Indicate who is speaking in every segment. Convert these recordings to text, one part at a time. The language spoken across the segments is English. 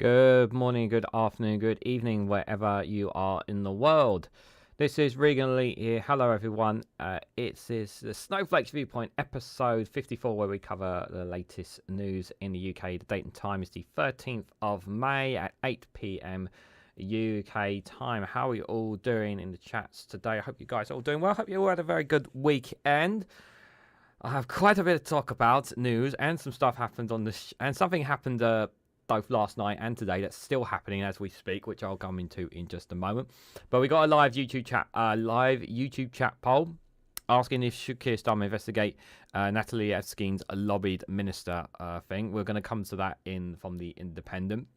Speaker 1: Good morning, good afternoon, good evening, wherever you are in the world. This is Reganelite here. Hello, everyone. It's the Snowflake Viewpoint episode 54, where we cover the latest news in the UK. The date and time is the 13th of May at 8 p.m. UK time. How are you all doing in the chats today? I hope you guys are all doing well. I hope you all had a very good weekend. I have quite a bit to talk about news, and some stuff happened on this, and something happened both last night and today that's still happening as we speak, which I'll come into in just a moment. But we got a live YouTube chat poll asking if should Keir Starmer investigate Natalie Epstein's lobbied minister thing. We're going to come to that from the Independent.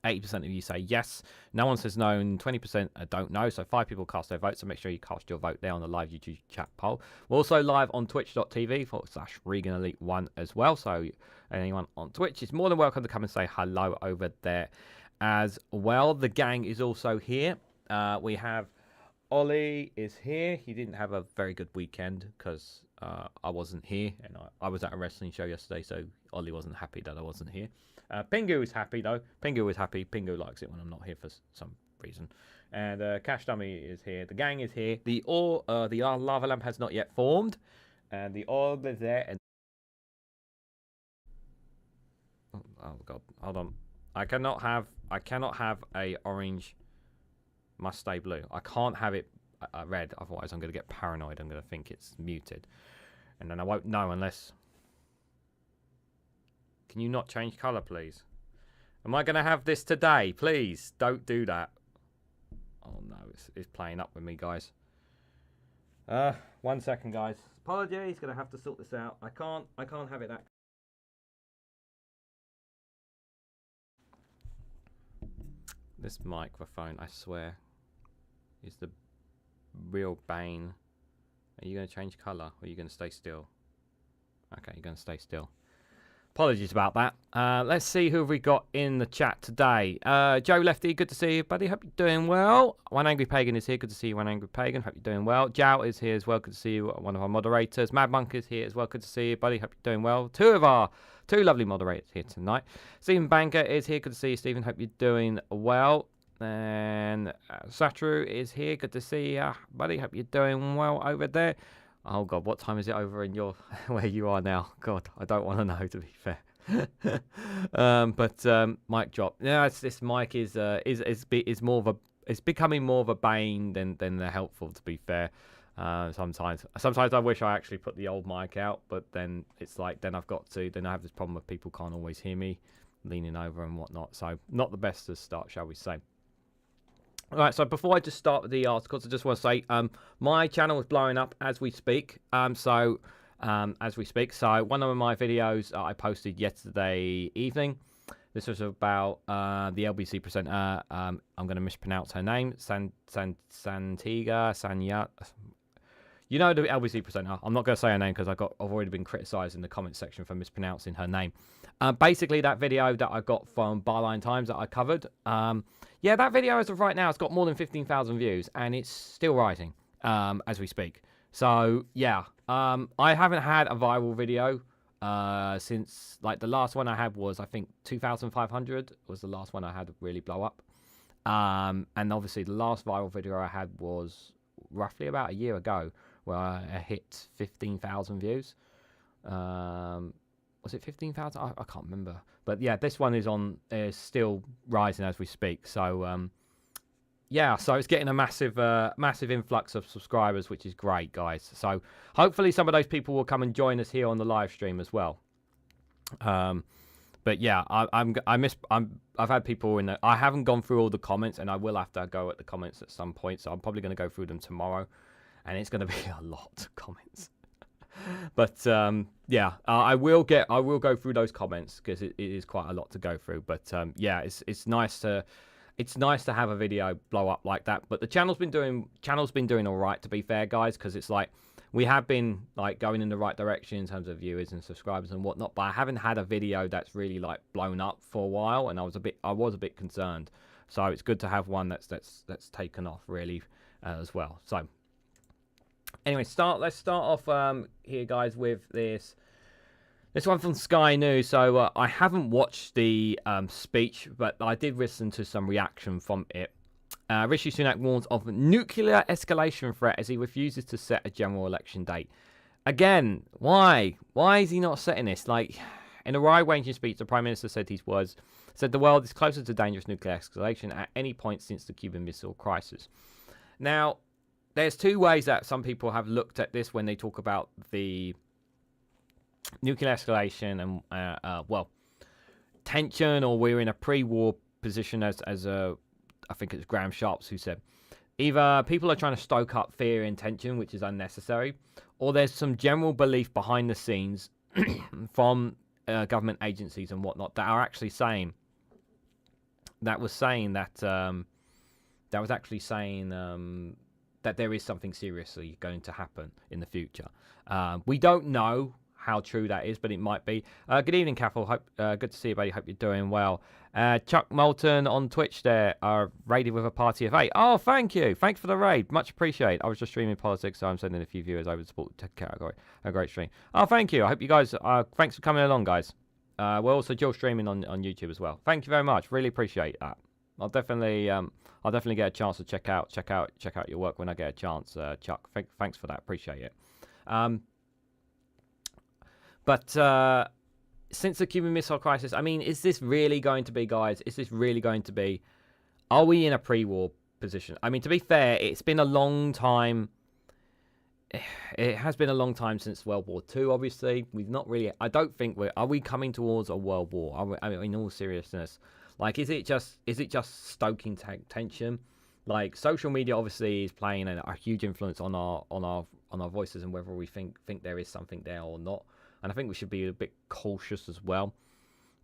Speaker 1: 80% of you say yes, no one says no, and 20% don't know. So 5 people cast their vote, so make sure you cast your vote there on the live YouTube chat poll. We're also live on twitch.tv/Reganelite1 as well, so anyone on Twitch is more than welcome to come and say hello over there as well. The gang is also here. We have Ollie is here. He didn't have a very good weekend because I wasn't here, and I was at a wrestling show yesterday, so Ollie wasn't happy that I wasn't here. Pingu is happy though. Pingu is happy. Pingu likes it when I'm not here for some reason. And Cash Dummy is here. The gang is here. The lava lamp has not yet formed, and the orb is there. And oh god, hold on. I cannot have a orange. Must stay blue. I can't have it red. Otherwise, I'm going to get paranoid. I'm going to think it's muted, and then I won't know unless. Can you not change colour, please? Am I going to have this today? Please, don't do that. Oh, no, it's playing up with me, guys. 1 second, guys. Apologies, going to have to sort this out. I can't have it that... This microphone, I swear, is the real bane. Are you going to change colour, or are you going to stay still? Okay, you're going to stay still. Apologies about that. Let's see who we got in the chat today. Joe Lefty, good to see you, buddy. Hope you're doing well. One Angry Pagan is here. Good to see you, One Angry Pagan. Hope you're doing well. Jow is here as well. Good to see you, one of our moderators. Mad Monk is here as well. Good to see you, buddy. Hope you're doing well. Two lovely moderators here tonight. Stephen Banker is here. Good to see you, Stephen. Hope you're doing well. And Satru is here. Good to see you, buddy. Hope you're doing well over there. Oh god, what time is it over in your where you are now? God, I don't want to know, to be fair. Mic drop. Yeah, this mic is more of a. It's becoming more of a bane than the helpful, to be fair. Sometimes I wish I actually put the old mic out, but then it's like then I have this problem where people can't always hear me leaning over and whatnot. So not the best to start, shall we say. All right, so before I just start with the articles, I just want to say my channel is blowing up as we speak. So one of my videos I posted yesterday evening. This was about the LBC presenter. I'm going to mispronounce her name, Santiga Sanya. You know the LBC presenter. I'm not going to say her name because I've already been criticised in the comment section for mispronouncing her name. Basically, that video that I got from Barline Times that I covered. Yeah, that video as of right now, it's got more than 15,000 views, and it's still rising as we speak. So, yeah, I haven't had a viral video since, like, the last one I had was, I think, 2,500 was the last one I had really blow up. And obviously, the last viral video I had was roughly about a year ago, where I hit 15,000 views. Was it 15,000? I can't remember. But yeah, this one is still rising as we speak. So yeah, so it's getting a massive influx of subscribers, which is great, guys. So hopefully some of those people will come and join us here on the live stream as well. But yeah, I've had people in there. I haven't gone through all the comments, and I will have to go at the comments at some point. So I'm probably going to go through them tomorrow, and it's going to be a lot of comments. But yeah, I will go through those comments because it is quite a lot to go through. But yeah, it's nice to have a video blow up like that. But the channel's been doing all right, to be fair, guys, because it's like we have been like going in the right direction in terms of viewers and subscribers and whatnot. But I haven't had a video that's really like blown up for a while, and I was a bit concerned. So it's good to have one that's taken off really as well. So. Anyway, let's start off here, guys, with this This one from Sky News. So I haven't watched the speech, but I did listen to some reaction from it. Rishi Sunak warns of nuclear escalation threat as he refuses to set a general election date. Again, why? Why is he not setting this? Like, in a wide-ranging speech, the Prime Minister said the world is closer to dangerous nuclear escalation at any point since the Cuban Missile Crisis. Now, there's two ways that some people have looked at this when they talk about the nuclear escalation and, tension, or we're in a pre-war position as I think it's Graham Sharps who said, either people are trying to stoke up fear and tension, which is unnecessary, or there's some general belief behind the scenes from government agencies and whatnot that are actually saying that there is something seriously going to happen in the future. We don't know how true that is, but it might be. Good evening, Cathal. Good to see you, buddy. Hope you're doing well. Chuck Moulton on Twitch there, raided with a party of 8. Oh, thank you. Thanks for the raid. Much appreciated. I was just streaming politics, so I'm sending a few viewers over to support the category. A great stream. Oh, thank you. I hope you guys, thanks for coming along, guys. We're also dual streaming on YouTube as well. Thank you very much. Really appreciate that. I'll definitely get a chance to check out your work when I get a chance, Chuck. Thanks for that. Appreciate it. But since the Cuban Missile Crisis, I mean, is this really going to be, guys? Is this really going to be? Are we in a pre-war position? I mean, to be fair, it's been a long time. It has been a long time since World War II. Obviously, we've not really. I don't think we're. Are we coming towards a world war? I mean, in all seriousness, like, is it just stoking tension? Like, social media obviously is playing a huge influence on our voices and whether we think there is something there or not. And I think we should be a bit cautious as well.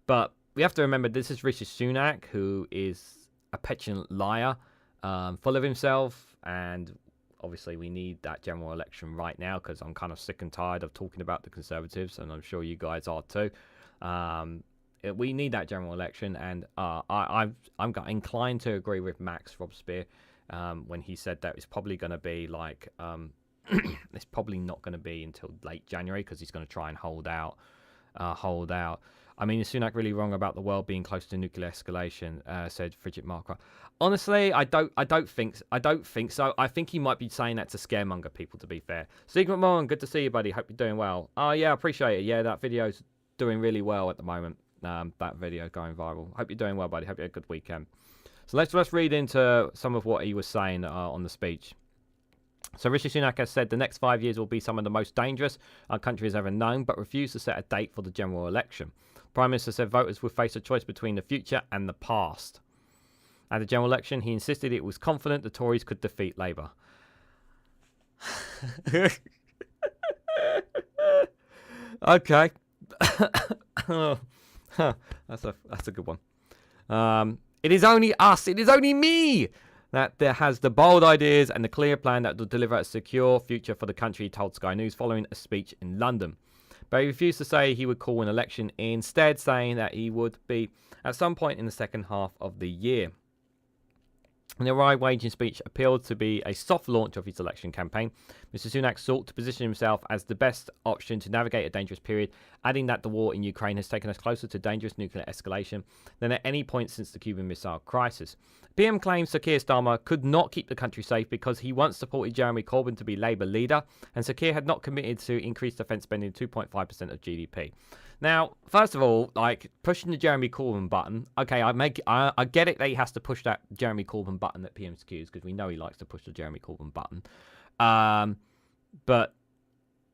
Speaker 1: But we have to remember, this is Rishi Sunak, who is a petulant liar, full of himself. And obviously we need that general election right now, because I'm kind of sick and tired of talking about the Conservatives, and I'm sure you guys are too. We need that general election, and I'm inclined to agree with Max Robespierre when he said that it's probably going to be like... it's probably not going to be until late January, because he's going to try and hold out. I mean, is Sunak really wrong about the world being close to nuclear escalation? Said Frigid Marker. Honestly, I don't think so. I think he might be saying that to scaremonger people, to be fair. Sigmund Mon, good to see you, buddy. Hope you're doing well. Oh yeah, I appreciate it. Yeah, that video's doing really well at the moment. That video going viral. Hope you're doing well, buddy. Hope you had a good weekend. So let's read into some of what he was saying on the speech. So Rishi Sunak has said the next 5 years will be some of the most dangerous our country has ever known, but refused to set a date for the general election. Prime Minister said voters will face a choice between the future and the past. At the general election, he insisted it was confident the Tories could defeat Labour. Okay. That's a good one. It is only us. It is only me that there has the bold ideas and the clear plan that will deliver a secure future for the country, he told Sky News following a speech in London. But he refused to say he would call an election, instead saying that he would be at some point in the second half of the year. In a wide-ranging speech appealed to be a soft launch of his election campaign, Mr. Sunak sought to position himself as the best option to navigate a dangerous period, adding that the war in Ukraine has taken us closer to dangerous nuclear escalation than at any point since the Cuban Missile Crisis. PM claims Sir Keir Starmer could not keep the country safe because he once supported Jeremy Corbyn to be Labour leader, and Sir Keir had not committed to increase defence spending to 2.5% of GDP. Now, first of all, like, pushing the Jeremy Corbyn button, okay, I get it that he has to push that Jeremy Corbyn button at PMQs, because we know he likes to push the Jeremy Corbyn button. But,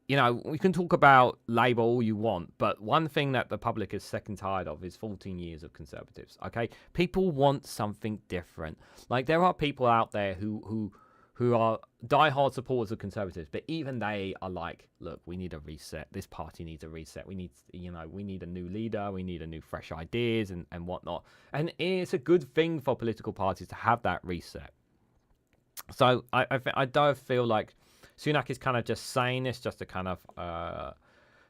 Speaker 1: you know, we can talk about Labour all you want, but one thing that the public is sick and tired of is 14 years of Conservatives, okay? People want something different. Like, there are people out there who are diehard supporters of Conservatives, but even they are like, look, we need a reset. This party needs a reset. We need a new leader. We need a new fresh ideas and whatnot. And it's a good thing for political parties to have that reset. So I don't feel like Sunak is kind of just saying this just to kind of...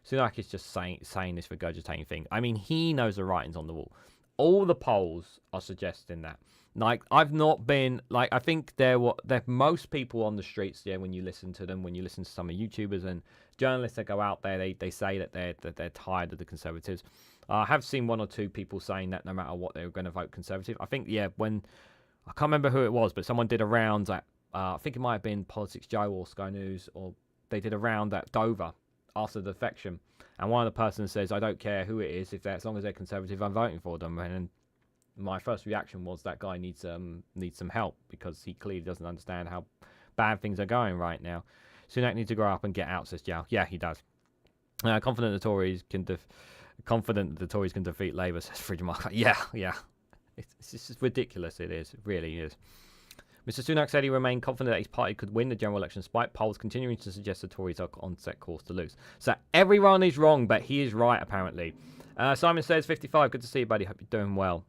Speaker 1: Sunak is just saying this regurgitating thing. I mean, he knows the writings on the wall. All the polls are suggesting that. Like, I've not been, like, I think there most people on the streets, yeah, when you listen to them, when you listen to some of YouTubers and journalists that go out there, they say that they're tired of the Conservatives. I have seen one or two people saying that no matter what, they were going to vote Conservative. I think, yeah, when, I can't remember who it was, but someone did a round at, I think it might have been Politics Joe or Sky News, or they did a round at Dover after the defection. And one of the persons says, I don't care who it is, as long as they're Conservative, I'm voting for them. And my first reaction was that guy needs some help, because he clearly doesn't understand how bad things are going right now. Sunak needs to grow up and get out, says Jow. Yeah, he does. Confident the Tories can defeat Labour, says Fridge Mark. Yeah. It's just ridiculous. It is. It really is. Mr. Sunak said he remained confident that his party could win the general election, despite polls continuing to suggest the Tories are on set course to lose. So everyone is wrong, but he is right, apparently. Simon says, 55, good to see you, buddy. Hope you're doing well.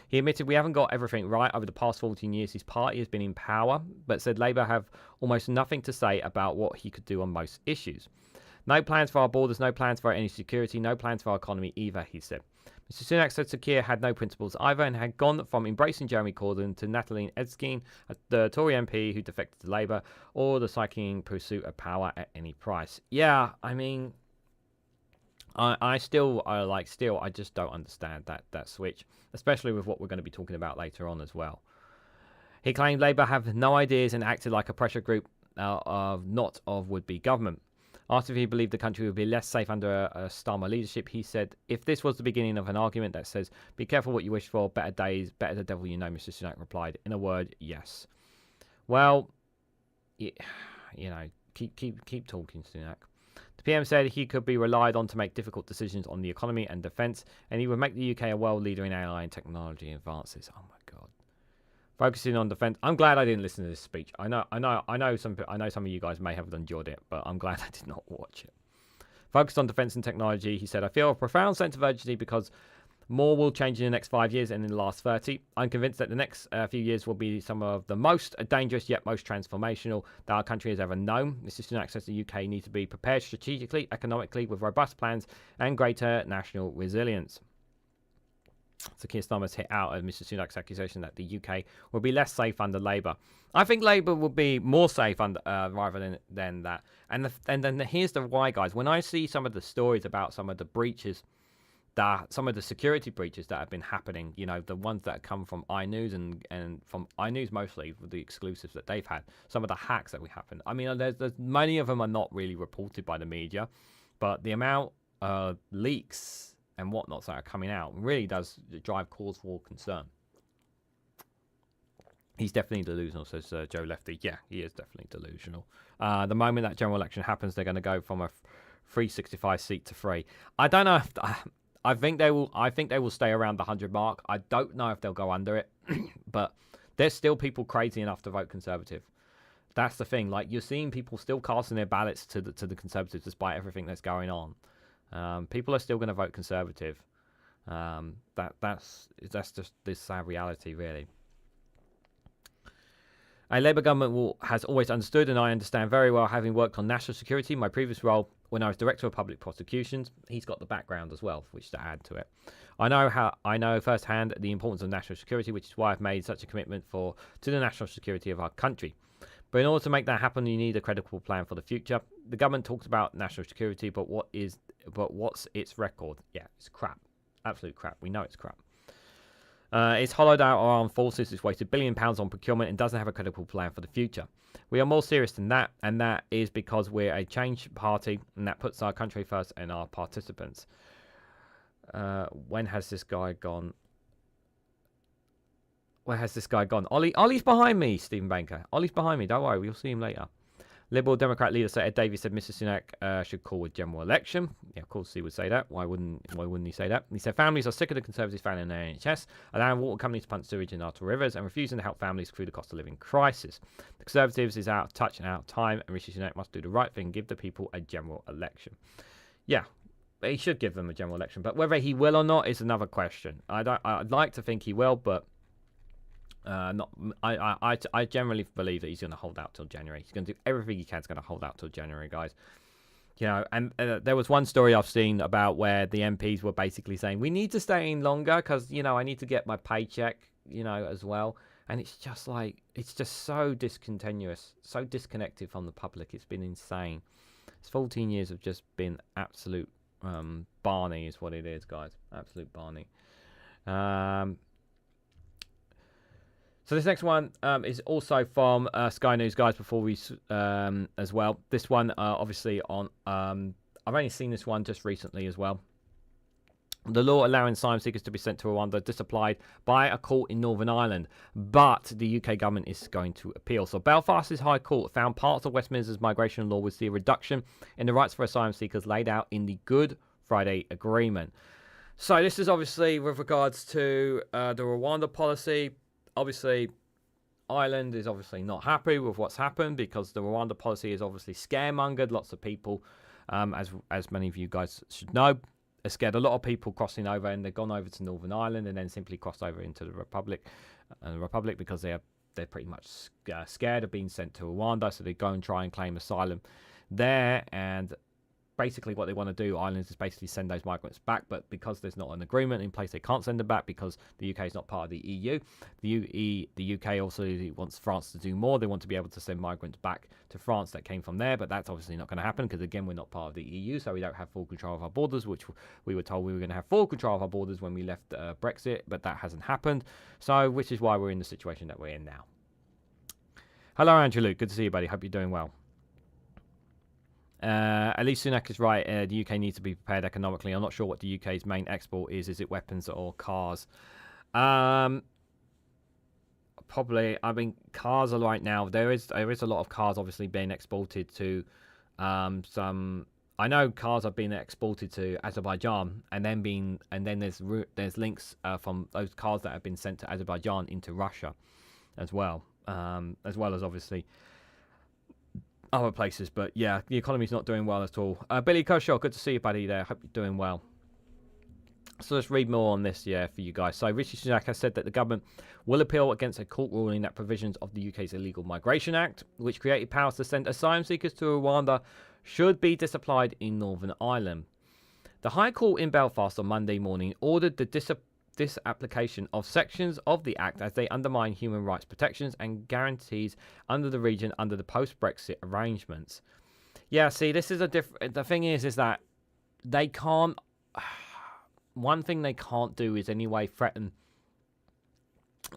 Speaker 1: He admitted we haven't got everything right over the past 14 years. His party has been in power, but said Labour have almost nothing to say about what he could do on most issues. No plans for our borders, no plans for our energy security, no plans for our economy either, he said. Mr. Sunak said Sir Keir had no principles either and had gone from embracing Jeremy Corbyn to Nadhim Zahawi, the Tory MP who defected to Labour, or the cycling pursuit of power at any price. Yeah, I mean, I just don't understand that switch, especially with what we're going to be talking about later on as well. He claimed Labour have no ideas and acted like a pressure group not of would-be government. Asked if he believed the country would be less safe under a Starmer leadership, he said, if this was the beginning of an argument that says, be careful what you wish for, better days, better the devil you know, Mr. Sunak replied. In a word, yes. Well, you know, keep talking, Sunak. The PM said he could be relied on to make difficult decisions on the economy and defence, and he would make the UK a world leader in AI and technology advances. Oh my God. Focusing on defence. I'm glad I didn't listen to this speech. I know some of you guys may have enjoyed it, but I'm glad I did not watch it. Focused on defence and technology, he said, I feel a profound sense of urgency because more will change in the next 5 years and in the last 30. I'm convinced that the next few years will be some of the most dangerous yet most transformational that our country has ever known. Mr. Sunak says the UK needs to be prepared strategically, economically, with robust plans and greater national resilience. So Keir Starmer's hit out at Mr. Sunak's accusation that the UK will be less safe under Labour. I think Labour will be more safe under rather than that. And then here's the why, guys. When I see some of the stories about some of the breaches, some of the security breaches that have been happening, you know, the ones that come from iNews and from iNews mostly, with the exclusives that they've had, some of the hacks that we happened. I mean, there's many of them are not really reported by the media, but the amount of leaks and whatnots that are coming out really does drive cause for concern. He's definitely delusional, says Joe Lefty. Yeah, he is definitely delusional. The moment that general election happens, they're going to go from a 365 seat to 3. I don't know if I think they will. I think they will stay around the 100 mark. I don't know if they'll go under it, but there's still people crazy enough to vote Conservative. That's the thing. Like, you're seeing people still casting their ballots to the Conservatives despite everything that's going on. People are still going to vote Conservative. That's just this sad reality, really. A Labour government has always understood, and I understand very well, having worked on national security, my previous role when I was Director of Public Prosecutions. He's got the background as well, which to add to it. I know firsthand the importance of national security, which is why I've made such a commitment to the national security of our country. But in order to make that happen, you need a credible plan for the future. The government talks about national security, but what's its record? Yeah, it's crap. Absolute crap. We know it's crap. It's hollowed out our armed forces, it's wasted £1 billion on procurement and doesn't have a credible plan for the future. We are more serious than that, and that is because we're a change party, and that puts our country first and our participants. When has this guy gone? Where has this guy gone? Ollie's behind me, Stephen Banker. Ollie's behind me, don't worry, we'll see him later. Liberal Democrat leader Ed Davies said Mr. Sunak should call a general election. Yeah, of course he would say that. Why wouldn't he say that? He said families are sick of the Conservatives failing the NHS, allowing water companies to pump sewage in our rivers, and refusing to help families through the cost of living crisis. The Conservatives is out of touch and out of time, and Rishi Sunak must do the right thing, give the people a general election. Yeah, he should give them a general election, but whether he will or not is another question. I'd like to think he will, but I generally believe that he's going to hold out till January. He's going to do everything he can. He's going to hold out till January, guys. You know, and there was one story I've seen about where the MPs were basically saying, we need to stay in longer because, you know, I need to get my paycheck, you know, as well. And it's just like, it's just so discontinuous, so disconnected from the public. It's been insane. It's 14 years of just been absolute Barney is what it is, guys. Absolute Barney. So this next one is also from Sky News, guys, before we as well. This one, obviously, on I've only seen this one just recently as well. The law allowing asylum seekers to be sent to Rwanda disapplied by a court in Northern Ireland, but the UK government is going to appeal. So Belfast's High Court found parts of Westminster's migration law would see a reduction in the rights for asylum seekers laid out in the Good Friday Agreement. So this is obviously with regards to the Rwanda policy. Obviously, Ireland is obviously not happy with what's happened because the Rwanda policy is obviously scaremongered. Lots of people, as many of you guys should know, are scared. A lot of people crossing over, and they've gone over to Northern Ireland and then simply crossed over into the Republic, because they're pretty much scared of being sent to Rwanda. So they go and try and claim asylum there, and basically what they want to do, Ireland, is basically send those migrants back, but because there's not an agreement in place, they can't send them back because the UK is not part of the EU. The UK also wants France to do more. They want to be able to send migrants back to France that came from there, but that's obviously not going to happen because, again, we're not part of the EU, so we don't have full control of our borders, which we were told we were going to have full control of our borders when we left Brexit, but that hasn't happened, so which is why we're in the situation that we're in now. Hello, Andrew Luke. Good to see you, buddy. Hope you're doing well. At least Sunak is right. The UK needs to be prepared economically. I'm not sure what the UK's main export is. Is it weapons or cars? Probably. I mean, cars are right now. There is a lot of cars obviously being exported to some. I know cars are being exported to Azerbaijan, and then there's links from those cars that have been sent to Azerbaijan into Russia, as well as obviously other places. But yeah, the economy's not doing well at all. Billy Kershaw, good to see you, buddy, there. Hope you're doing well. So let's read more on this, for you guys. So Rishi Sunak has said that the government will appeal against a court ruling that provisions of the UK's Illegal Migration Act, which created powers to send asylum seekers to Rwanda, should be disapplied in Northern Ireland. The High Court in Belfast on Monday morning ordered the disapplication of sections of the Act as they undermine human rights protections and guarantees under the region under the post-Brexit arrangements. Yeah, see, this is the thing is that they can't. One thing they can't do is anyway threaten.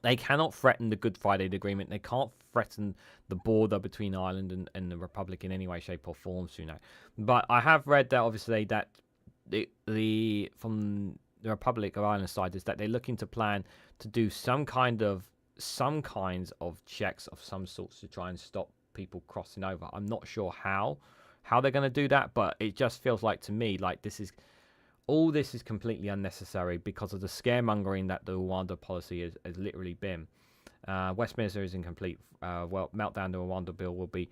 Speaker 1: They cannot threaten the Good Friday Agreement. They can't threaten the border between Ireland and the Republic in any way, shape, or form, Sunak. But I have read that obviously that from the Republic of Ireland side is that they're looking to plan to do some kinds of checks of some sorts to try and stop people crossing over. I'm not sure how they're going to do that, but it just feels like to me like this is completely unnecessary because of the scaremongering that the Rwanda policy has literally been. Westminster is incomplete. Meltdown the Rwanda bill will be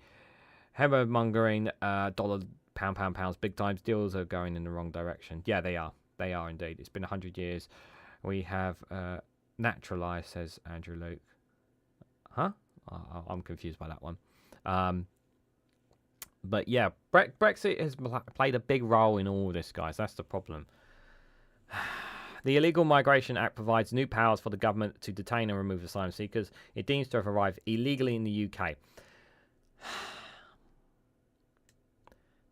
Speaker 1: hammer-mongering, dollar, pounds, big times. Deals are going in the wrong direction. Yeah, they are. They are indeed. It's been 100 years. We have naturalised, says Andrew Luke. Huh? I'm confused by that one. But yeah, Brexit has played a big role in all this, guys. That's the problem. The Illegal Migration Act provides new powers for the government to detain and remove asylum seekers it deems to have arrived illegally in the UK.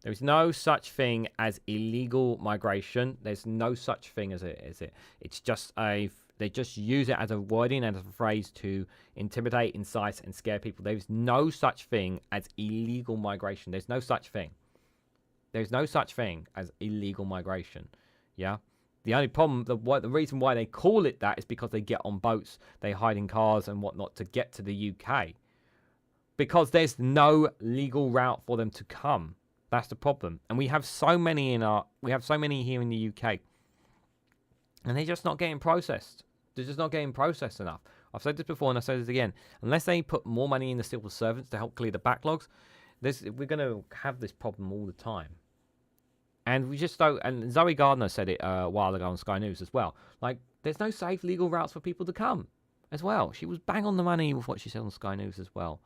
Speaker 1: There is no such thing as illegal migration. There's no such thing as it. It's just they just use it as a wording and as a phrase to intimidate, incite, and scare people. There's no such thing as illegal migration. There's no such thing. There's no such thing as illegal migration. Yeah. The only problem, the reason why they call it that is because they get on boats, they hide in cars and whatnot to get to the UK. Because there's no legal route for them to come. That's the problem. And we have so many here in the UK. And they're just not getting processed. They're just not getting processed enough. I've said this before and I'll say this again. Unless they put more money in the civil servants to help clear the backlogs, we're going to have this problem all the time. And we just don't. And Zoe Gardner said it a while ago on Sky News as well. Like, there's no safe legal routes for people to come as well. She was bang on the money with what she said on Sky News as well.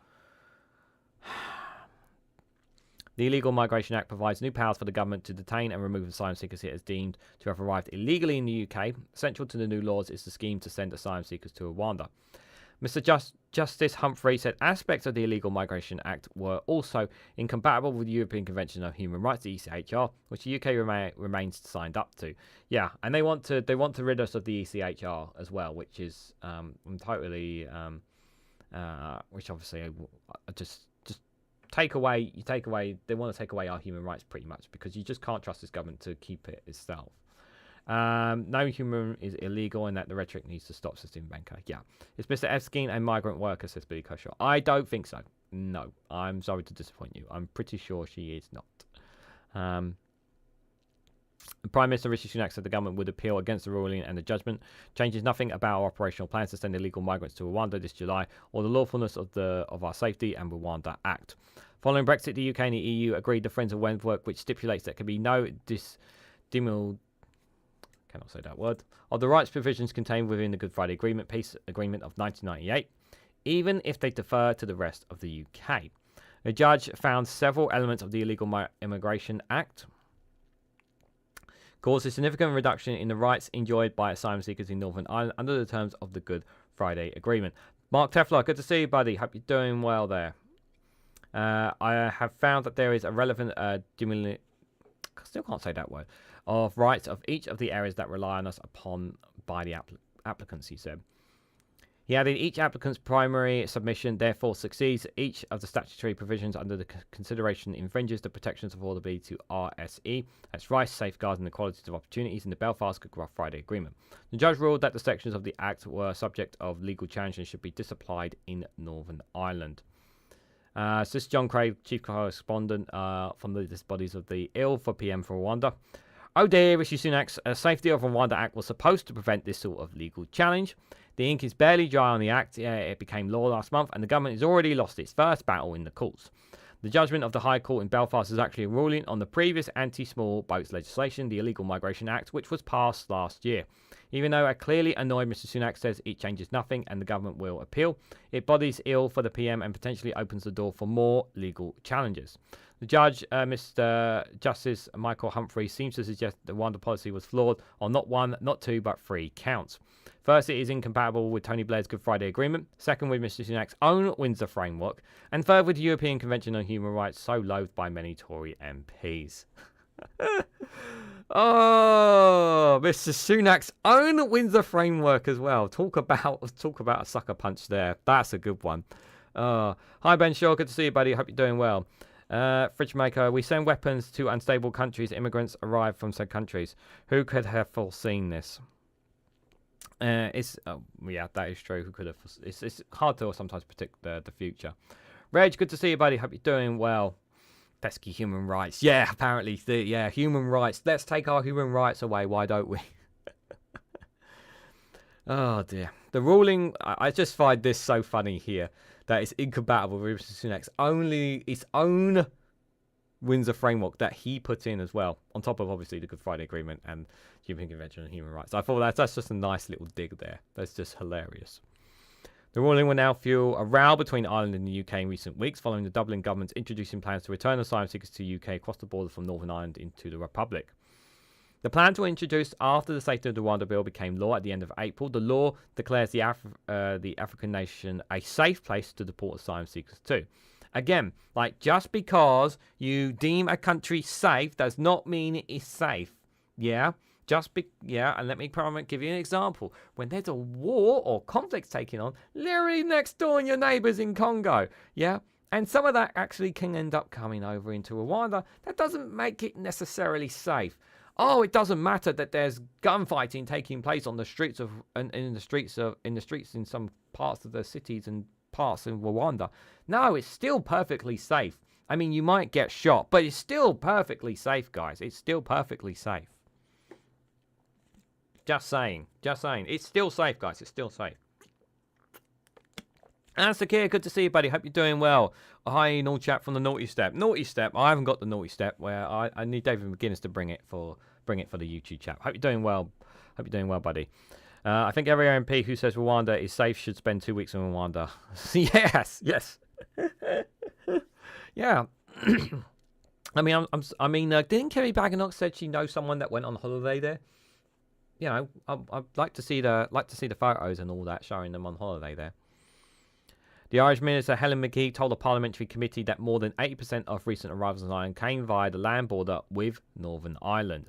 Speaker 1: The Illegal Migration Act provides new powers for the government to detain and remove asylum seekers it has deemed to have arrived illegally in the UK. Central to the new laws is the scheme to send asylum seekers to Rwanda. Mr. Justice Humphrey said aspects of the Illegal Migration Act were also incompatible with the European Convention on Human Rights, the ECHR, which the UK remains signed up to. Yeah, and they want to rid us of the ECHR as well, which is totally which obviously just take away. They want to take away our human rights pretty much, because you just can't trust this government to keep it itself. No human is illegal, and that the rhetoric needs to stop, says Stephen Banker. Yeah. Is Mr. Epstein a migrant worker, says Billy Kershaw? I don't think so. No. I'm sorry to disappoint you. I'm pretty sure she is not. Prime Minister Rishi Sunak said the government would appeal against the ruling, and the judgment changes nothing about our operational plans to send illegal migrants to Rwanda this July, or the lawfulness of our Safety and Rwanda Act. Following Brexit, the UK and the EU agreed the Friends of Wentworth, which stipulates there can be no cannot say that word, of the rights provisions contained within the Good Friday Agreement, peace agreement of 1998, even if they defer to the rest of the UK. The judge found several elements of the Illegal Immigration Act caused a significant reduction in the rights enjoyed by asylum seekers in Northern Ireland under the terms of the Good Friday Agreement. Mark Tefler, good to see you, buddy. Hope you're doing well there. I have found that there is a relevant still can't say that word, of rights of each of the areas that rely on us upon by the applicants, he said. He added, each applicant's primary submission therefore succeeds each of the statutory provisions under the consideration infringes the protections affordable to RSE, that's rights, safeguarding the equality of opportunities in the Belfast Good Friday Agreement. The judge ruled that the sections of the Act were subject of legal challenge and should be disapplied in Northern Ireland. This is John Craig, Chief Correspondent from the Bodies of the Ill for PM for Rwanda. Oh dear, Rishi Sunak's Safety of Rwanda Act was supposed to prevent this sort of legal challenge. The ink is barely dry on the Act. It became law last month, and the government has already lost its first battle in the courts. The judgment of the High Court in Belfast is actually a ruling on the previous anti-small boats legislation, the Illegal Migration Act, which was passed last year. Even though a clearly annoyed Mr. Sunak says it changes nothing and the government will appeal, it bodies ill for the PM and potentially opens the door for more legal challenges. The judge, Mr. Justice Michael Humphrey, seems to suggest the Rwanda policy was flawed on not one, not two, but three counts. First, it is incompatible with Tony Blair's Good Friday Agreement. Second, with Mr. Sunak's own Windsor Framework. And third, with the European Convention on Human Rights, so loathed by many Tory MPs. Oh, Mr. Sunak's own Windsor Framework as well. Talk about a sucker punch there. That's a good one. Hi, Ben Shaw. Good to see you, buddy. Hope you're doing well. Fridge Maker, we send weapons to unstable countries. Immigrants arrive from said countries. Who could have foreseen this? Yeah, that is true. Who could have? It's hard to sometimes predict the future. Reg, good to see you, buddy. Hope you're doing well. Pesky human rights. Yeah, apparently. Human rights. Let's take our human rights away. Why don't we? Oh dear. The ruling. I just find this so funny here that it's incompatible with Rishi Sunak's its own Windsor Framework that he put in as well, on top of obviously the Good Friday Agreement and European Convention on Human Rights. I thought that's just a nice little dig there. That's just hilarious. The ruling will now fuel a row between Ireland and the UK in recent weeks, following the Dublin government's introducing plans to return asylum seekers to the UK across the border from Northern Ireland into the Republic. The plans were introduced after the Safety of the Rwanda Bill became law at the end of April. The law declares the African nation a safe place to deport asylum seekers to. Again, just because you deem a country safe does not mean it is safe. Yeah? And let me give you an example. When there's a war or conflict taking on, literally next door in your neighbours in Congo, yeah? And some of that actually can end up coming over into Rwanda. That doesn't make it necessarily safe. Oh, it doesn't matter that there's gunfighting taking place on the streets in the streets in some parts of the cities and parts in Rwanda. No, it's still perfectly safe. I mean, you might get shot, but it's still perfectly safe, guys. It's still perfectly safe. Just saying. It's still safe, guys. It's still safe. And Sakir, good to see you, buddy. Hope you're doing well. Hi, Naughty Chat from the Naughty Step. Naughty Step. I haven't got the Naughty Step where I need David McGuinness to bring it for the YouTube chat. Hope you're doing well. Buddy. I think every MP who says Rwanda is safe should spend 2 weeks in Rwanda. Yes. Yeah. Didn't Kerry Baganock said she knows someone that went on holiday there? You know, I'd like to see the photos and all that, showing them on holiday there. The Irish Minister Helen McGee told a parliamentary committee that more than 80% of recent arrivals on Ireland came via the land border with Northern Ireland.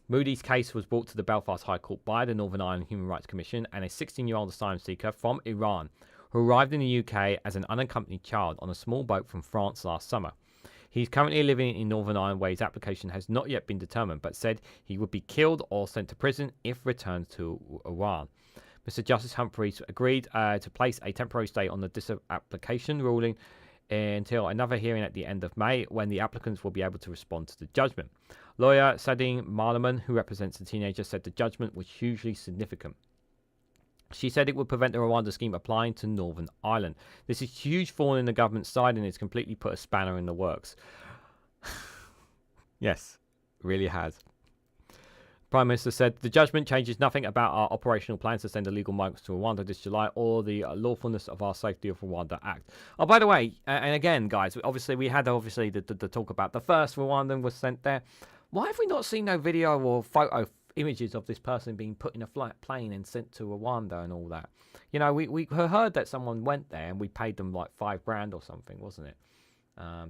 Speaker 1: Moody's case was brought to the Belfast High Court by the Northern Ireland Human Rights Commission and a 16-year-old asylum seeker from Iran who arrived in the UK as an unaccompanied child on a small boat from France last summer. He's currently living in Northern Ireland where his application has not yet been determined, but said he would be killed or sent to prison if returned to Iran. Mr. Justice Humphreys agreed to place a temporary stay on the disapplication ruling until another hearing at the end of May, when the applicants will be able to respond to the judgment. Lawyer Sadine Marleman, who represents the teenager, said the judgment was hugely significant. She said it would prevent the Rwanda scheme applying to Northern Ireland. This is huge thorn in the government's side and it's completely put a spanner in the works. Yes, really has. Prime Minister said the judgment changes nothing about our operational plans to send illegal migrants to Rwanda this July or the lawfulness of our Safety of Rwanda Act. Oh, by the way, and again, guys, obviously we had the talk about the first Rwandan was sent there. Why have we not seen no video or photo images of this person being put in a plane and sent to Rwanda and all that? You know, we heard that someone went there and we paid them like $5,000 or something, wasn't it?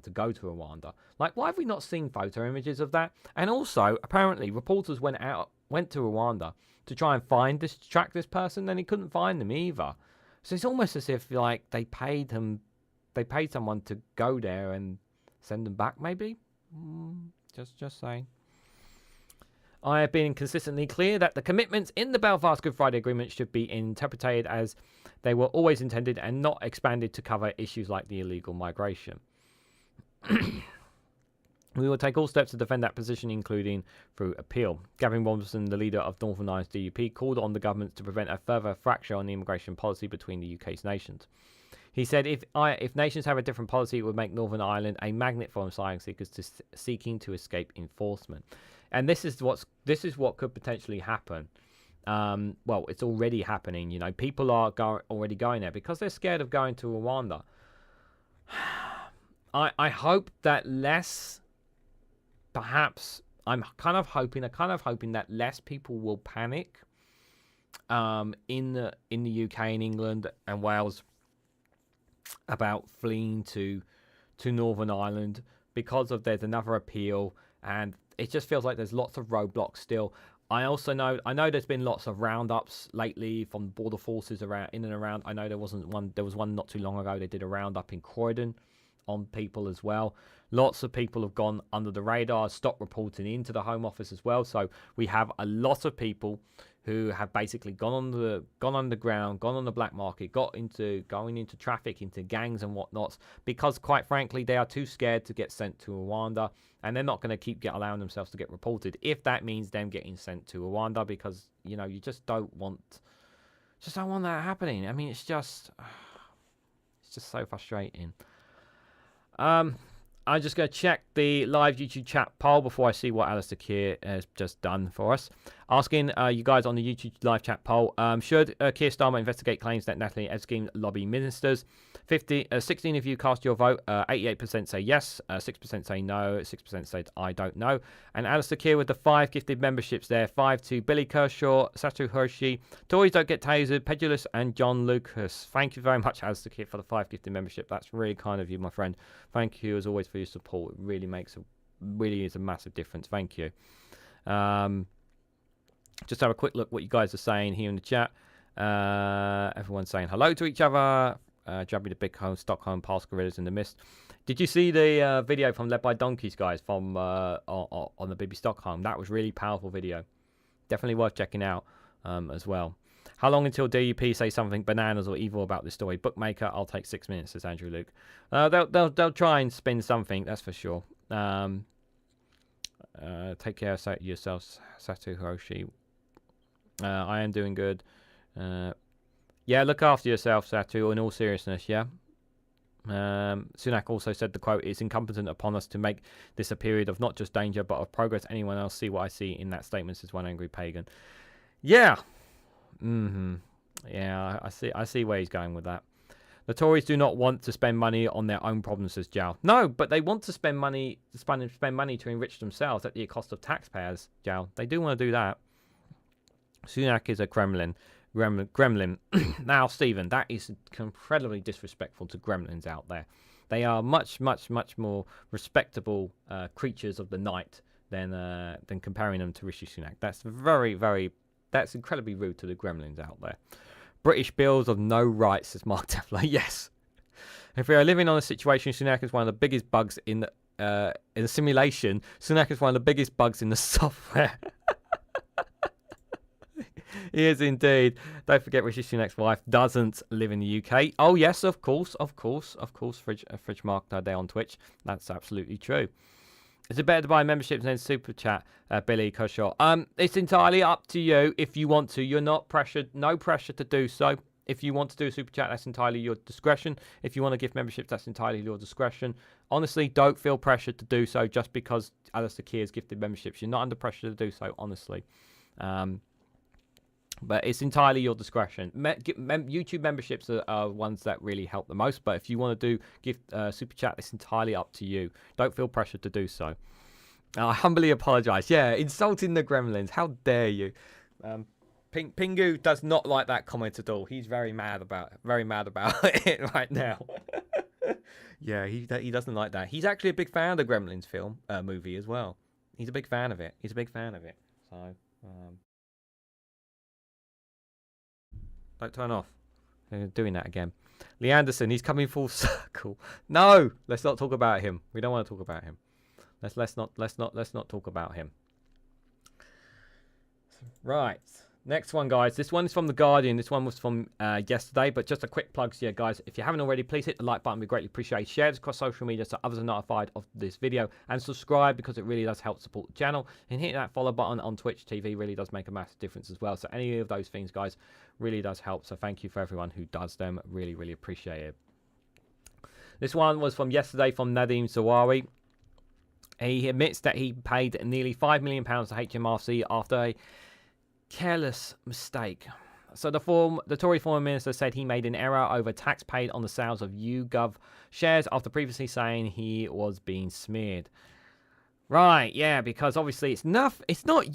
Speaker 1: To go to Rwanda. Like, why have we not seen photo images of that? And also, apparently, reporters went to Rwanda to try and track this person, and he couldn't find them either. So it's almost as if like they paid someone to go there and send them back, maybe. Just saying. I have been consistently clear that the commitments in the Belfast Good Friday Agreement should be interpreted as they were always intended and not expanded to cover issues like the illegal migration. We will take all steps to defend that position, including through appeal. Gavin Robertson, the leader of Northern Ireland's DUP, called on the government to prevent a further fracture on the immigration policy between the UK's nations. He said if nations have a different policy, it would make Northern Ireland a magnet for asylum seekers seeking to escape enforcement. And this is what could potentially happen. Well, it's already happening. You know, people are already going there because they're scared of going to Rwanda. I hope that less, perhaps, I'm kind of hoping that less people will panic in the UK and England and Wales about fleeing to Northern Ireland because of there's another appeal, and it just feels like there's lots of roadblocks still. I know there's been lots of roundups lately from border forces around in and around. I know there was one not too long ago. They did a roundup in Croydon on people as well. Lots of people have gone under the radar, stopped reporting into the Home Office as well. So we have a lot of people who have basically gone underground, gone on the black market, going into traffic, into gangs and whatnot, because quite frankly they are too scared to get sent to Rwanda, and they're not going to keep allowing themselves to get reported if that means them getting sent to Rwanda, because you know you just don't want that happening. I mean, it's just so frustrating. I'm just going to check the live YouTube chat poll before I see what Alistair Keir has just done for us. Asking you guys on the YouTube live chat poll, should Keir Starmer investigate claims that Natalie Eskin lobby ministers? 16 of you cast your vote. 88% say yes, 6% say no, 6% said I don't know. And Alistair Keir with the 5 gifted memberships there. 5 to Billy Kershaw, Satu Hershey, Tories Don't Get Tasered, Pedulous, and John Lucas. Thank you very much, Alistair Keir, for the 5 gifted membership. That's really kind of you, my friend. Thank you as always for your support. It really is a massive difference. Thank you. Just have a quick look what you guys are saying here in the chat. Everyone's saying hello to each other. Jabby the Big Home, Stockholm, past gorillas in the mist. Did you see the video from Led by Donkeys, guys, from on the BBC Stockholm? That was really powerful video. Definitely worth checking out as well. How long until DUP say something bananas or evil about this story? Bookmaker, I'll take 6 minutes, says Andrew Luke. They'll try and spin something, that's for sure. Take care of yourselves, Satu Hiroshi. I am doing good. Yeah, look after yourself, Satu, in all seriousness, yeah? Sunak also said the quote, "It's incumbent upon us to make this a period of not just danger, but of progress. Anyone else see what I see in that statement?" says one angry pagan. Yeah. Yeah, I see where he's going with that. The Tories do not want to spend money on their own problems, says Jow. No, but they want to spend money to enrich themselves at the cost of taxpayers, Jow. They do want to do that. Sunak is a Kremlin. gremlin. Now, Stephen, that is incredibly disrespectful to gremlins out there. They are much, much, much more respectable creatures of the night than comparing them to Rishi Sunak. That's that's incredibly rude to the gremlins out there. British bills of no rights, says Mark Tefler. Yes. If we are living on a situation, Sunak is one of the biggest bugs in the simulation. Sunak is one of the biggest bugs in the software. He is indeed. Don't forget, Rishi Sunak's wife doesn't live in the UK. Oh yes, of course. Fridge Mark there on Twitch. That's absolutely true. Is it better to buy memberships than super chat, Billy Kershaw? It's entirely up to you if you want to. You're not pressured. No pressure to do so. If you want to do a super chat, that's entirely your discretion. If you want to give memberships, that's entirely your discretion. Honestly, don't feel pressured to do so just because Alistair Keir has gifted memberships. You're not under pressure to do so, honestly. But it's entirely your discretion. YouTube memberships are ones that really help the most. But if you want to do gift super chat, it's entirely up to you. Don't feel pressured to do so. I humbly apologise. Yeah, insulting the gremlins. How dare you? Pingu does not like that comment at all. He's very mad about it right now. Yeah, he doesn't like that. He's actually a big fan of the Gremlins movie as well. He's a big fan of it. So. Don't turn off. They're doing that again. Lee Anderson, he's coming full circle. No, let's not talk about him. We don't want to talk about him. Let's not talk about him. Right. Next one, guys. This one is from The Guardian. This one was from yesterday, but just a quick plug here, guys. If you haven't already, please hit the like button. We greatly appreciate it. Share this across social media so others are notified of this video. And subscribe because it really does help support the channel. And hitting that follow button on Twitch TV really does make a massive difference as well. So any of those things, guys, really does help. So thank you for everyone who does them. Really, really appreciate it. This one was from yesterday from Nadhim Zahawi. He admits that he paid nearly £5 million to HMRC after a careless mistake. So the Tory former minister said he made an error over tax paid on the sales of YouGov shares after previously saying he was being smeared. Right, yeah, because obviously it's not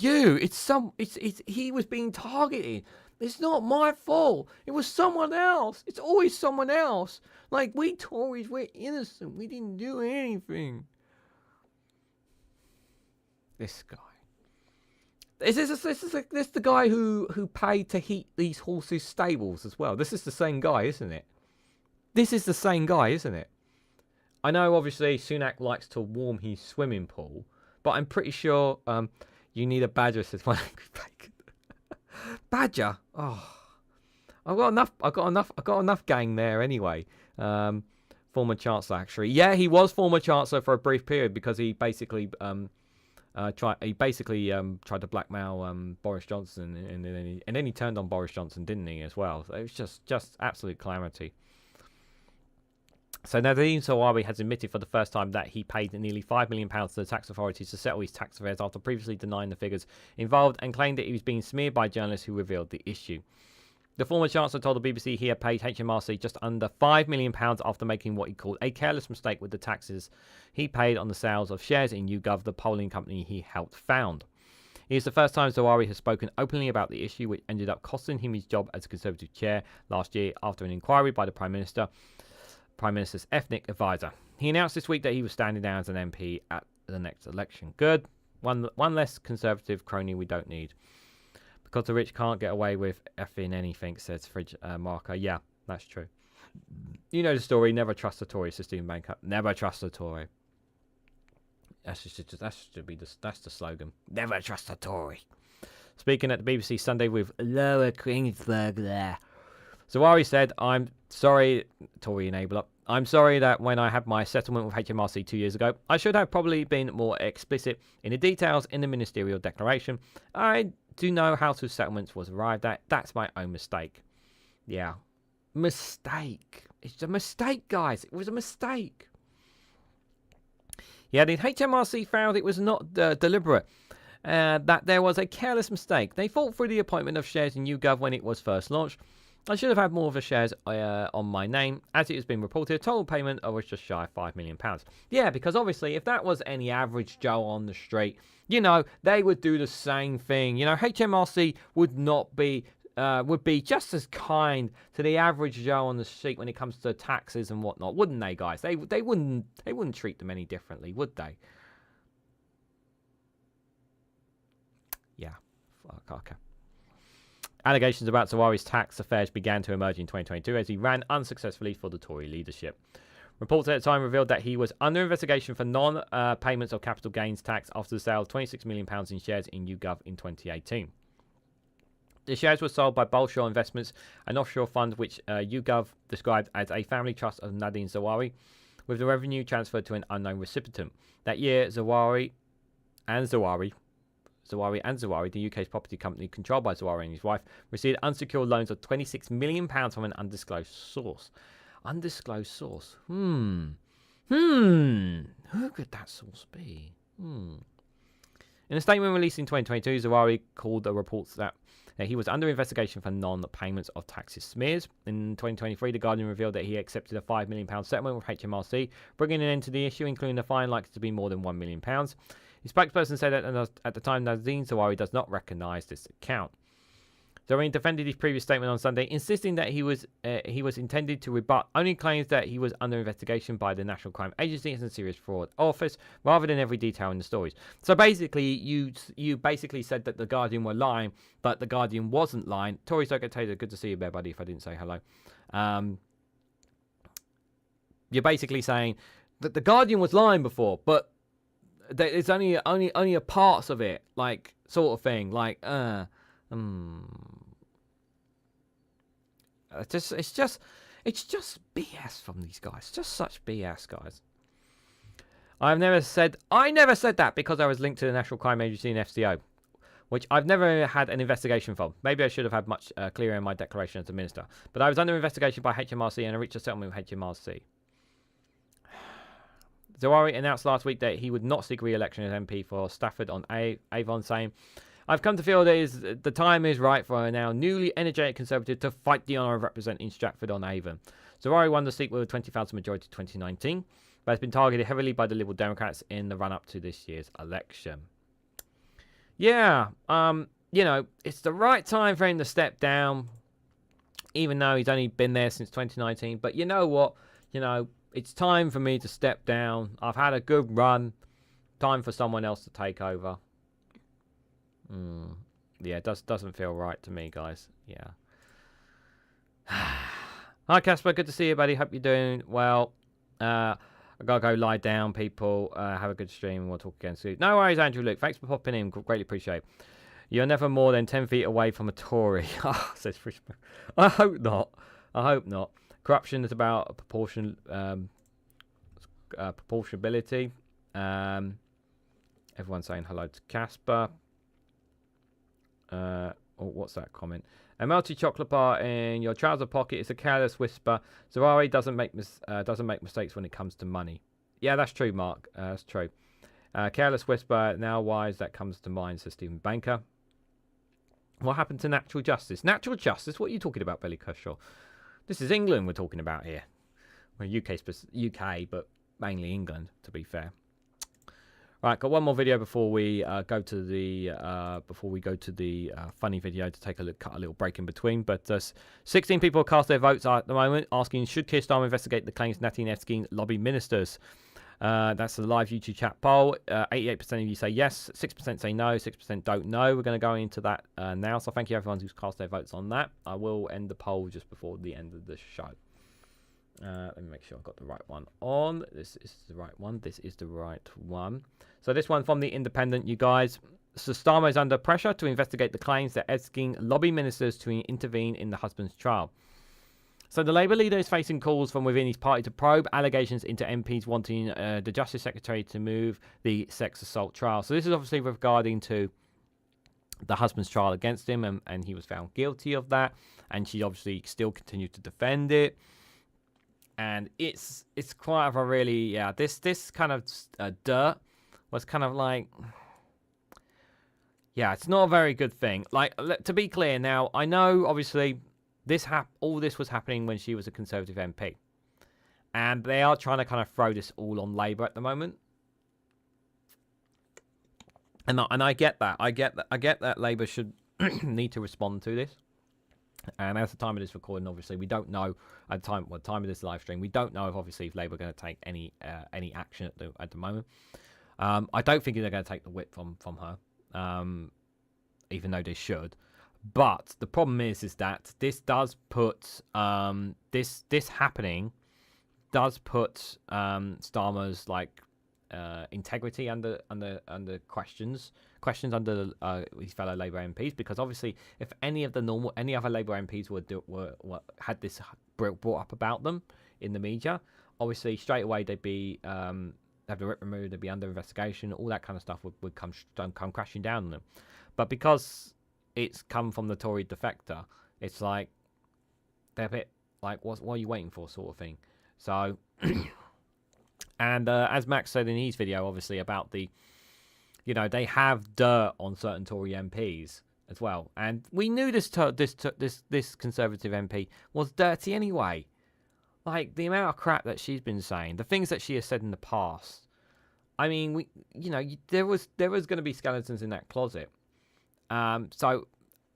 Speaker 1: you. He was being targeted. It's not my fault. It was someone else. It's always someone else. Like, we Tories, we're innocent. We didn't do anything. This guy. Is this the guy who paid to heat these horses' stables as well? This is the same guy, isn't it? This is the same guy, isn't it? I know, obviously, Sunak likes to warm his swimming pool, but I'm pretty sure you need a badger, says one angry bacon. Badger? Oh, I've got enough gang there anyway. Former Chancellor, actually. Yeah, he was former Chancellor for a brief period because he basically tried to blackmail Boris Johnson, and then he turned on Boris Johnson, didn't he, as well? So it was just absolute calamity. So Nadhim Zahawi has admitted for the first time that he paid nearly £5 million to the tax authorities to settle his tax affairs after previously denying the figures involved and claimed that he was being smeared by journalists who revealed the issue. The former Chancellor told the BBC he had paid HMRC just under £5 million after making what he called a careless mistake with the taxes he paid on the sales of shares in YouGov, the polling company he helped found. It is the first time Zahawi has spoken openly about the issue, which ended up costing him his job as a Conservative chair last year after an inquiry by the Prime Minister's ethnic advisor. He announced this week that he was standing down as an MP at the next election. Good. One less Conservative crony we don't need. Because the rich can't get away with effing anything, says Fridge Marker. Yeah, that's true. You know the story. Never trust a Tory, says Stephen Banker. Never trust a Tory. That's the slogan. Never trust a Tory. Speaking at the BBC Sunday with Lower Queensburg there. Zahawi said, I'm sorry, Tory enabler. I'm sorry that when I had my settlement with HMRC 2 years ago, I should have probably been more explicit in the details in the ministerial declaration. I do know how the settlements was arrived at. That's my own mistake. Yeah. Mistake. It's a mistake, guys. It was a mistake. Yeah, the HMRC found it was not deliberate. That there was a careless mistake. They fought through the appointment of shares in YouGov when it was first launched. I should have had more of the shares on my name. As it has been reported, total payment was just shy of £5 million. Yeah, because obviously if that was any average Joe on the street, you know, they would do the same thing. You know, HMRC would not be would be just as kind to the average Joe on the street when it comes to taxes and whatnot, wouldn't they, guys? They wouldn't treat them any differently, would they? Yeah. Fuck. Okay. Allegations about Zahawi's tax affairs began to emerge in 2022 as he ran unsuccessfully for the Tory leadership. Reports at the time revealed that he was under investigation for non-payments of capital gains tax after the sale of £26 million in shares in YouGov in 2018. The shares were sold by Bolshoi Investments, an offshore fund which YouGov described as a family trust of Nadhim Zahawi, with the revenue transferred to an unknown recipient. That year, Zahawi, the UK's property company controlled by Zahawi and his wife, received unsecured loans of £26 million from an undisclosed source. Undisclosed source. Who could that source be? In a statement released in 2022, Zahawi called the reports that he was under investigation for non-payments of taxes smears. In 2023, The Guardian revealed that he accepted a £5 million settlement with HMRC, bringing an end to the issue, including a fine likely to be more than £1 million. His spokesperson said that at the time, Nadhim Zahawi does not recognise this account. Zahawi defended his previous statement on Sunday, insisting that he was intended to rebut only claims that he was under investigation by the National Crime Agency and Serious Fraud Office, rather than every detail in the stories. So basically, you basically said that the Guardian were lying, but the Guardian wasn't lying. Tory Circuit Taser, good to see you there, buddy. If I didn't say hello, you're basically saying that the Guardian was lying before, but it's only a parts of it, like sort of thing, like It's just BS from these guys. Just such BS, guys. I never said that because I was linked to the National Crime Agency and FCO, which I've never had an investigation from. Maybe I should have had much clearer in my declaration as a minister. But I was under investigation by HMRC and I reached a settlement with HMRC. Zahawi announced last week that he would not seek re-election as MP for Stafford on Avon, saying, "I've come to feel that the time is right for a now newly energetic Conservative to fight the honour of representing Stratford-on-Avon." Zahawi won the seat with a 20,000 majority in 2019, but has been targeted heavily by the Liberal Democrats in the run-up to this year's election. Yeah, it's the right time for him to step down, even though he's only been there since 2019. But you know what? It's time for me to step down. I've had a good run. Time for someone else to take over. Yeah, it doesn't feel right to me, guys. Yeah. Hi, Casper. Good to see you, buddy. Hope you're doing well. I gotta go lie down, people. Have a good stream, and we'll talk again soon. No worries, Andrew Luke. Thanks for popping in. Greatly appreciate it. You're never more than 10 feet away from a Tory. Says Frishman. I hope not. Corruption is about proportionability. Everyone's saying hello to Casper. What's that comment? A melty chocolate bar in your trouser pocket is a careless whisper. Zahawi doesn't make mistakes when it comes to money. Yeah, that's true, Mark. That's true. Careless whisper. Now, why is that comes to mind? Says Stephen Banker. What happened to natural justice? Natural justice? What are you talking about, Billy Kershaw? This is England we're talking about here. Well, UK, but mainly England, to be fair. Right, got one more video before we go to the funny video to take cut a little break in between. But 16 people cast their votes at the moment, asking should Keir Starmer investigate the claims Nadhim Zahawi lobby ministers. That's the live YouTube chat poll. 88% of you say yes, 6% say no, 6% don't know. We're going to go into that now. So thank you everyone who's cast their votes on that. I will end the poll just before the end of the show. Let me make sure I've got the right one on. This is the right one. This is the right one. So this one from The Independent, you guys. So Starmer is under pressure to investigate the claims that asking lobby ministers to intervene in the husband's trial. So the Labour leader is facing calls from within his party to probe allegations into MPs wanting the Justice Secretary to move the sex assault trial. So this is obviously regarding to the husband's trial against him, and he was found guilty of that. And she obviously still continued to defend it. And it's quite of a really, this kind of dirt was kind of like, yeah, it's not a very good thing. Like, to be clear now, I know obviously all this was happening when she was a Conservative MP. And they are trying to kind of throw this all on Labour at the moment. And I get that. I get that Labour should need to respond to this. And at the time of this recording, obviously, we don't know at the time of this live stream, we don't know if Labour are going to take any action at the moment. I don't think they're going to take the whip from her, even though they should. But the problem is that this does put this happening does put Starmer's integrity under questions under his fellow Labour MPs, because obviously if any other Labour MPs had this brought up about them in the media, obviously straight away they'd be have the whip removed, they'd be under investigation, all that kind of stuff would come crashing down on them. But because it's come from the Tory defector, it's like they're a bit like, what are you waiting for, sort of thing. So and as Max said in his video, obviously about the, they have dirt on certain Tory MPs as well, and we knew this Conservative MP was dirty anyway. Like the amount of crap that she's been saying, the things that she has said in the past. I mean, there was going to be skeletons in that closet. So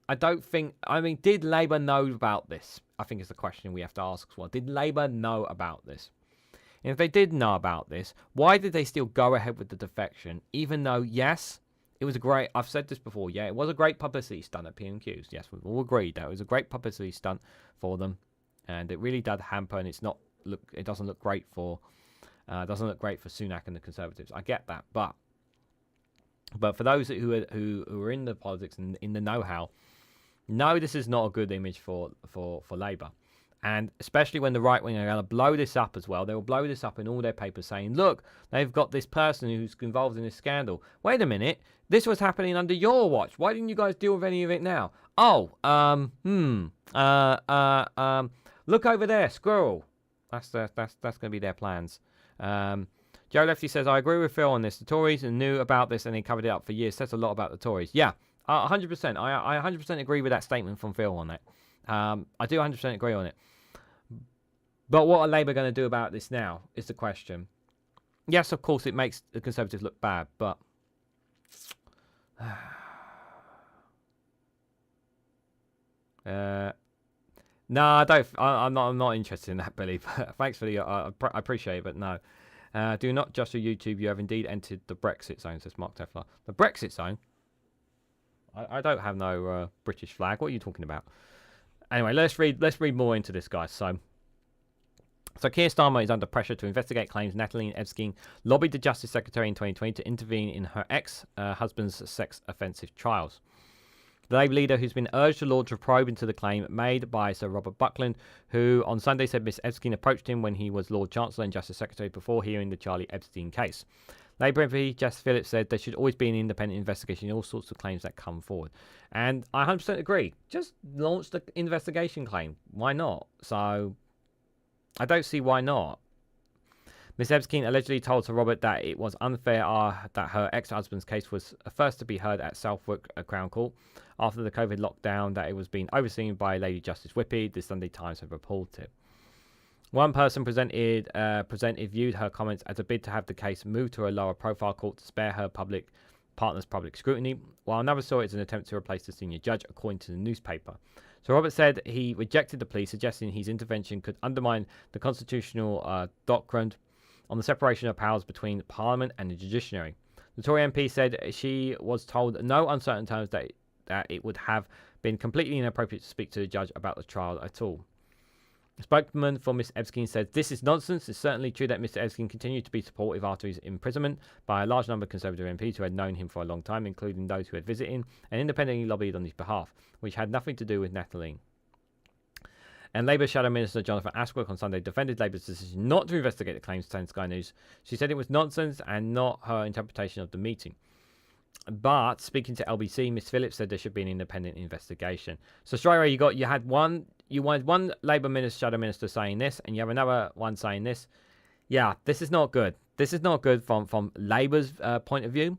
Speaker 1: I don't think. I mean, did Labour know about this? I think is the question we have to ask as well. Did Labour know about this? And if they did know about this, why did they still go ahead with the defection? Even though, yes, it was a great. I've said this before. Yeah, it was a great publicity stunt at PMQs. Yes, we've all agreed that it was a great publicity stunt for them. And it really did hamper, and it doesn't look great for Sunak and the Conservatives. I get that, but for those who are in the politics and in the know-how, no, this is not a good image for Labour, and especially when the right wing are going to blow this up as well. They will blow this up in all their papers, saying, "Look, they've got this person who's involved in this scandal. Wait a minute, this was happening under your watch. Why didn't you guys deal with any of it now? Look over there, squirrel." That's going to be their plans. Joe Lefty says, "I agree with Phil on this. The Tories knew about this and they covered it up for years. Says a lot about the Tories." Yeah, 100%. I 100% agree with that statement from Phil on that. I do 100% agree on it. But what are Labour going to do about this now is the question. Yes, of course, it makes the Conservatives look bad, but no, I don't. I'm not interested in that, Billy. But thanks for the. I appreciate it, but no. Do not just your YouTube. You have indeed entered the Brexit zone, says Mark Teflar. The Brexit zone? I don't have no British flag. What are you talking about? Anyway, let's read more into this, guys. So Keir Starmer is under pressure to investigate claims Nadhim Zahawi lobbied the Justice Secretary in 2020 to intervene in her ex-husband's sex offensive trials. The Labour leader, who's been urged to launch a probe into the claim made by Sir Robert Buckland, who on Sunday said Miss Epstein approached him when he was Lord Chancellor and Justice Secretary before hearing the Charlie Epstein case. Labour MP Jess Phillips said there should always be an independent investigation in all sorts of claims that come forward. And I 100% agree. Just launch the investigation claim. Why not? So I don't see why not. Miss Epstein allegedly told Sir Robert that it was unfair that her ex-husband's case was first to be heard at Southwark Crown Court after the COVID lockdown, that it was being overseen by Lady Justice Whippy, the Sunday Times have reported. One person presented viewed her comments as a bid to have the case moved to a lower profile court to spare her partner's public scrutiny, while another saw it as an attempt to replace the senior judge, according to the newspaper. So Robert said he rejected the plea, suggesting his intervention could undermine the constitutional doctrine on the separation of powers between Parliament and the judiciary. The Tory MP said she was told in no uncertain terms that it would have been completely inappropriate to speak to the judge about the trial at all. The spokesman for Miss Epstein said, "This is nonsense. It's certainly true that Mr. Epstein continued to be supportive after his imprisonment by a large number of Conservative MPs who had known him for a long time, including those who had visited him and independently lobbied on his behalf, which had nothing to do with Nadhim." And Labour Shadow Minister Jonathan Ashbrook on Sunday defended Labour's decision not to investigate the claims to Sky News. She said it was nonsense and not her interpretation of the meeting. But speaking to LBC, Miss Phillips said there should be an independent investigation. So straight away you had one Labour minister, Shadow Minister saying this, and you have another one saying this. Yeah, this is not good. This is not good from Labour's point of view.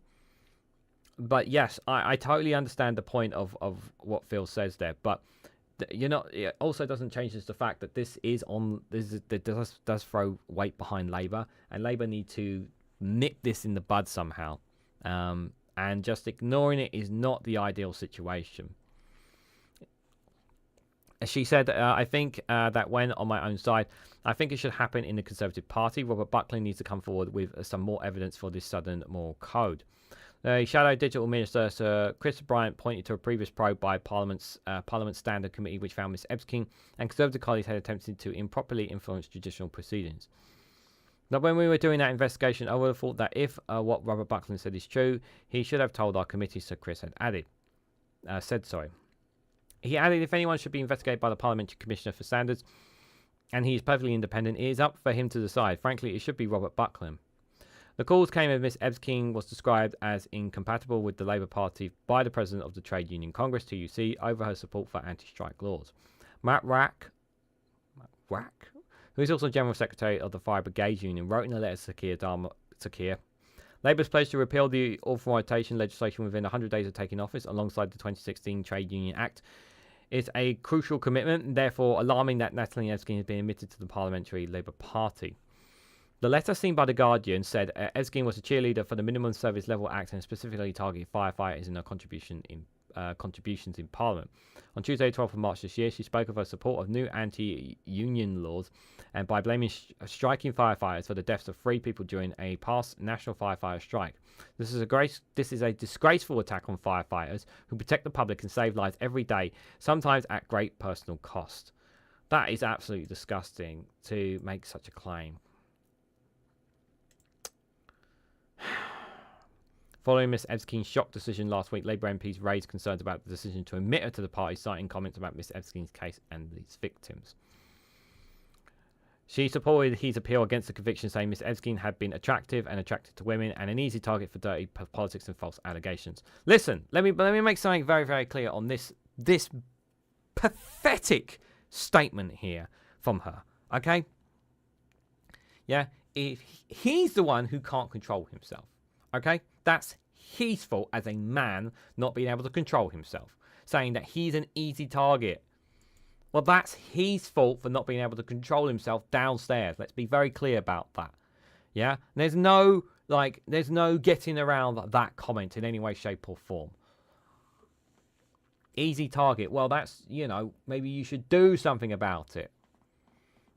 Speaker 1: But yes, I totally understand the point of what Phil says there. But it also doesn't change the fact that that does throw weight behind Labour, and Labour need to nip this in the bud somehow. And just ignoring it is not the ideal situation. She said, I think that when on my own side, I think it should happen in the Conservative Party. Robert Buckland needs to come forward with some more evidence for this sudden moral code. The Shadow Digital Minister, Sir Chris Bryant, pointed to a previous probe by Parliament's Standard Committee, which found Ms Elphicke and Conservative colleagues had attempted to improperly influence judicial proceedings. Now, when we were doing that investigation, I would have thought that if what Robert Buckland said is true, he should have told our committee, Sir Chris had said. He added, if anyone should be investigated by the Parliamentary Commissioner for Standards, and he is perfectly independent, it is up for him to decide. Frankly, it should be Robert Buckland. The calls came as Miss Elphicke was described as incompatible with the Labour Party by the President of the Trade Union Congress, TUC, over her support for anti-strike laws. Matt Rack, who is also General Secretary of the Fire Brigade Union, wrote in a letter to Keir, Labour's pledge to repeal the authorisation legislation within 100 days of taking office, alongside the 2016 Trade Union Act, is a crucial commitment, and therefore alarming that Natalie Elphicke has been admitted to the Parliamentary Labour Party. The letter seen by The Guardian said Elphicke was a cheerleader for the Minimum Service Level Act and specifically targeted firefighters in her contributions in Parliament. On Tuesday, 12th of March this year, she spoke of her support of new anti-union laws and by blaming striking firefighters for the deaths of 3 people during a past national firefighter strike. This is a disgraceful attack on firefighters who protect the public and save lives every day, sometimes at great personal cost. That is absolutely disgusting to make such a claim. Following Ms Elphicke's shock decision last week, Labour MPs raised concerns about the decision to admit her to the party, citing comments about Ms Elphicke's case and these victims. She supported his appeal against the conviction, saying Ms Elphicke had been attractive and attracted to women and an easy target for dirty politics and false allegations. Listen, let me make something very, very clear on this pathetic statement here from her. Okay? Yeah? If he's the one who can't control himself. Okay? That's his fault as a man not being able to control himself. Saying that he's an easy target. Well, that's his fault for not being able to control himself downstairs. Let's be very clear about that. Yeah? There's no getting around that comment in any way, shape or form. Easy target. Well, that's, maybe you should do something about it.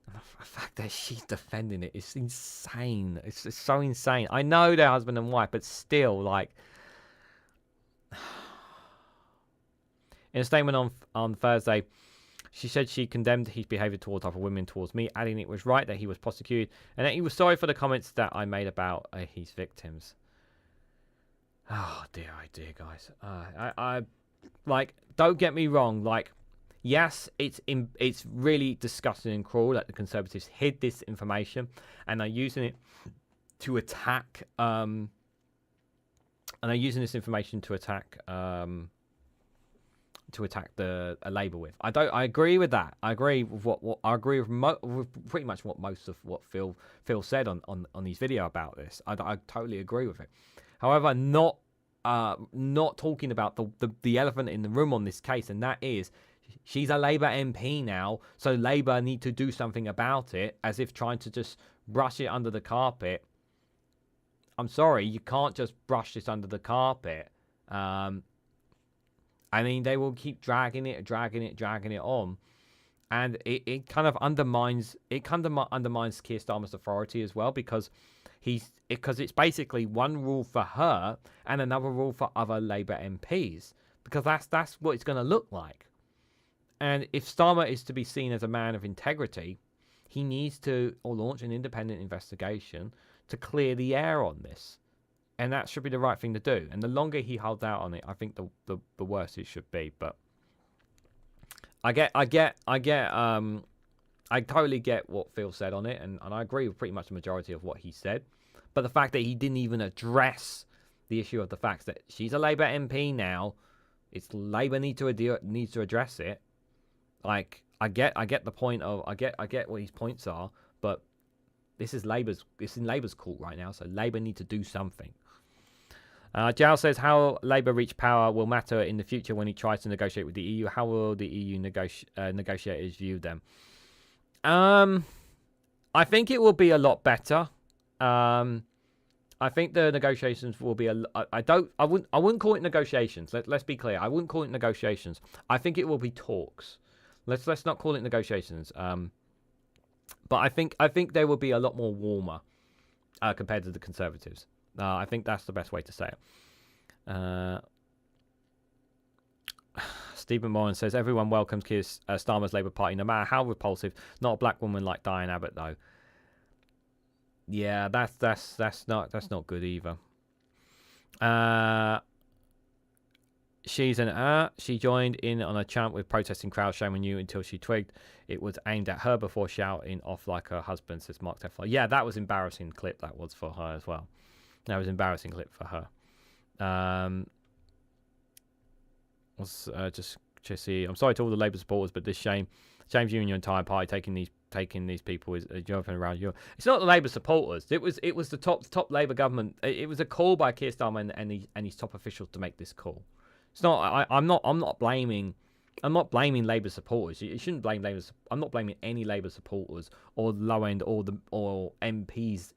Speaker 1: And the fact that she's defending it is insane. It's so insane. I know they're husband and wife, but still, in a statement on Thursday, she said she condemned his behaviour towards other women, towards me, adding it was right that he was prosecuted and that he was sorry for the comments that I made about his victims. Oh dear, guys. I don't get me wrong. Yes, it's really disgusting and cruel that the Conservatives hid this information and are using it to attack. And are using this information to attack. To attack the Labour with. I agree with that. I agree with with pretty much what most of what Phil said on his video about this. I totally agree with it. However, not talking about the elephant in the room on this case, and that is she's a Labour MP now, so Labour need to do something about it, as if trying to just brush it under the carpet. I'm sorry, you can't just brush this under the carpet. I mean, they will keep dragging it on, and it kind of undermines Keir Starmer's authority as well, because it's basically one rule for her and another rule for other Labour MPs, because that's what it's going to look like. And if Starmer is to be seen as a man of integrity, he needs to launch an independent investigation to clear the air on this. And that should be the right thing to do. And the longer he holds out on it, I think the worse it should be. But I totally get what Phil said on it, and I agree with pretty much the majority of what he said. But the fact that he didn't even address the issue of the fact that she's a Labour MP now, it's Labour needs to address it. I get the point of I get what his points are, but it's in Labour's court right now, so Labour need to do something. Jal says how Labour reach power will matter in the future when he tries to negotiate with the EU. How will the EU negotiators view them? I think it will be a lot better. I think the negotiations will be I wouldn't call it negotiations. Let's be clear. I wouldn't call it negotiations. I think it will be talks. Let's not call it negotiations. But I think they will be a lot more warmer compared to the Conservatives. I think that's the best way to say it. Stephen Moran says everyone welcomes Keir Starmer's Labour Party, no matter how repulsive. Not a black woman like Diane Abbott, though. Yeah, that's not good either. She joined in on a chant with protesting crowds, shame on you, until she twigged it was aimed at her before shouting off like her husband, says Mark Teflon. Yeah, that was embarrassing clip. That was for her as well. That was embarrassing clip for her. Just see. I'm sorry to all the Labour supporters, but this shames you and your entire party taking these people is jumping around you. It's not the Labour supporters. It was the top Labour government. It was a call by Keir Starmer and his top officials to make this call. It's not. I'm not blaming Labour supporters. You shouldn't blame Labour. I'm not blaming any Labour supporters or low end or MPs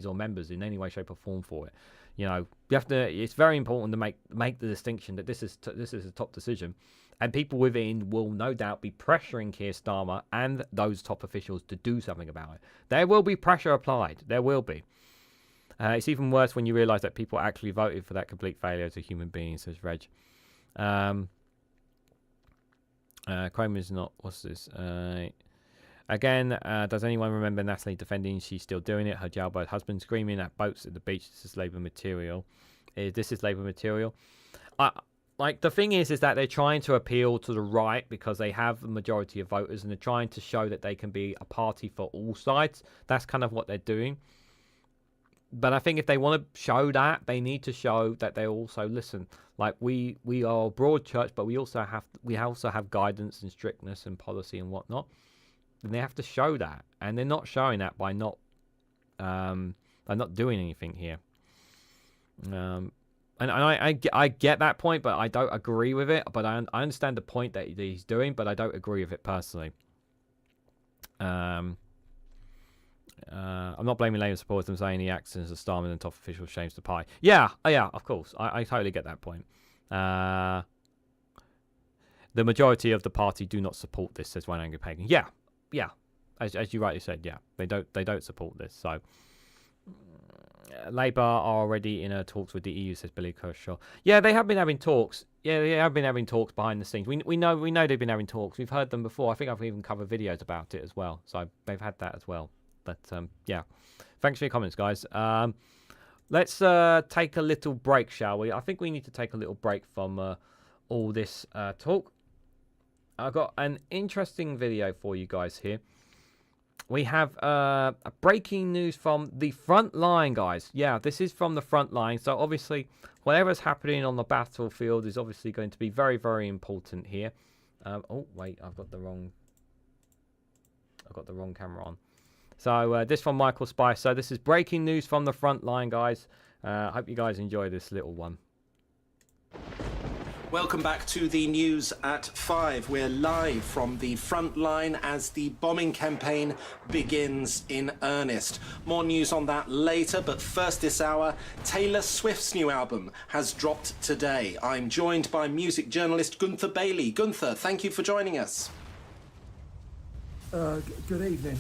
Speaker 1: or members in any way, shape or form for it. You know, you have to. It's very important to make the distinction that this is a top decision, and people within will no doubt be pressuring Keir Starmer and those top officials to do something about it. There will be pressure applied. There will be. It's even worse when you realise that people actually voted for that complete failure as a human being, says Reg. Chrome is not. What's this? Again, does anyone remember Natalie defending she's still doing it? Her jailbird husband screaming at boats at the beach. This is Labour material. This is Labour material. Like, the thing is that they're trying to appeal to the right because they have the majority of voters, and they're trying to show that they can be a party for all sides. That's kind of what they're doing. But I think if they want to show that, they need to show that they also listen. Like, we are a broad church, but we also have guidance and strictness and policy and whatnot. And they have to show that, and they're not showing that by not doing anything here. And I get that point, but I don't agree with it. But I understand the point that he's doing, but I don't agree with it personally. I'm not blaming Labour supporters. I'm saying the actions of Starmer and top officials shames the party. Yeah, of course. I totally get that point. The majority of the party do not support this, says one angry pagan. Yeah, as you rightly said, yeah, they don't support this. So Labour are already in talks with the EU, says Billy Kershaw. Yeah, they have been having talks. Yeah, they have been having talks behind the scenes. We know they've been having talks. We've heard them before. I think I've even covered videos about it as well. So they've had that as well. But yeah, thanks for your comments, guys. Let's take a little break, shall we? I think we need to take a little break from all this talk. I've got an interesting video for you guys here. We have a breaking news from the front line, guys. Yeah, this is from the front line. So obviously, whatever's happening on the battlefield is obviously going to be very, very important here. Oh wait, I've got the wrong camera on. So this from Michael Spice. So this is breaking news from the front line, guys. Hope you guys enjoy this little one.
Speaker 2: Welcome back to the news at 5. We're live from the front line as the bombing campaign begins in earnest. More news on that later, but first this hour, Taylor Swift's new album has dropped today. I'm joined by music journalist Gunther Bailey. Gunther, thank you for joining us.
Speaker 3: Good evening.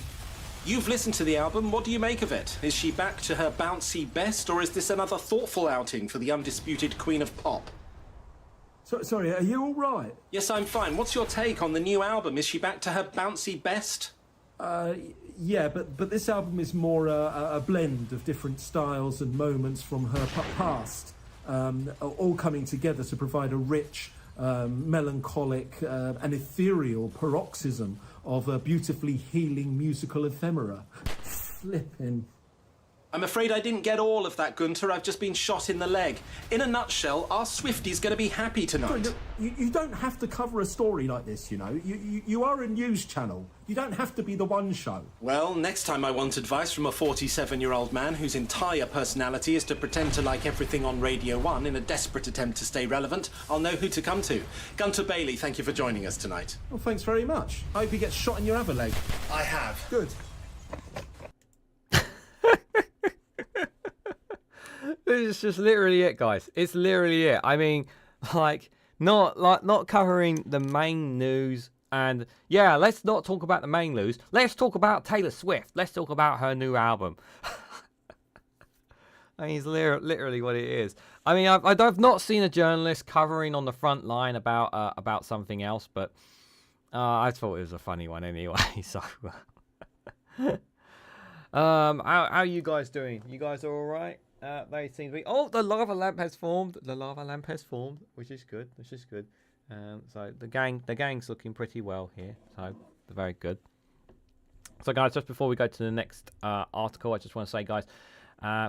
Speaker 2: You've listened to the album. What do you make of it? Is she back to her bouncy best, or is this another thoughtful outing for the undisputed queen of pop?
Speaker 3: Sorry, are you all right?
Speaker 2: Yes, I'm fine. What's your take on the new album? Is she back to her bouncy best?
Speaker 3: Yeah, but this album is more a blend of different styles and moments from her past, all coming together to provide a rich, melancholic and ethereal paroxysm of a beautifully healing musical ephemera. Flipping.
Speaker 2: I'm afraid I didn't get all of that, Gunther. I've just been shot in the leg. In a nutshell, are Swifties going to be happy tonight?
Speaker 3: You don't have to cover a story like this, you know. You are a news channel. You don't have to be the one show.
Speaker 2: Well, next time I want advice from a 47-year-old man whose entire personality is to pretend to like everything on Radio 1 in a desperate attempt to stay relevant, I'll know who to come to. Gunther Bailey, thank you for joining us tonight.
Speaker 3: Well, thanks very much. I hope you get shot in your other leg.
Speaker 2: I have.
Speaker 3: Good.
Speaker 1: This is just literally it, guys. It's literally it. I mean, not covering the main news And yeah, let's not talk about the main news. Let's talk about Taylor Swift. Let's talk about her new album. I mean, it's literally what it is. I mean, I've not seen a journalist covering on the front line about something else, but I thought it was a funny one anyway. So, how are you guys doing? You guys are all right? They seem to be. Oh, the lava lamp has formed. The lava lamp has formed, which is good. Which is good. So the gang's looking pretty well here. So very good. So guys, just before we go to the next article, I just want to say, guys,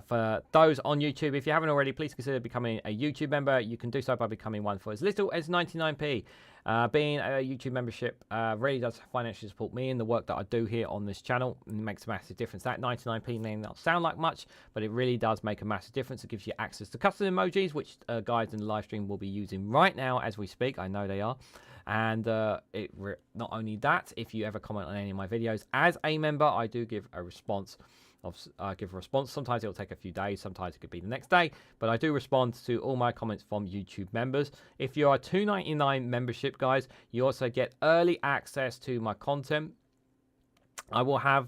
Speaker 1: for those on YouTube, if you haven't already, please consider becoming a YouTube member. You can do so by becoming one for as little as 99p. Being a YouTube membership really does financially support me and the work that I do here on this channel. It makes a massive difference. That 99p may not sound like much, but it really does make a massive difference. It gives you access to custom emojis, which guys in the live stream will be using right now as we speak. I know they are. And not only that, if you ever comment on any of my videos as a member, I do give a response. Sometimes it'll take a few days, sometimes it could be the next day, but I do respond to all my comments from YouTube members. If you're a $2.99 membership, guys, you also get early access to my content. I will have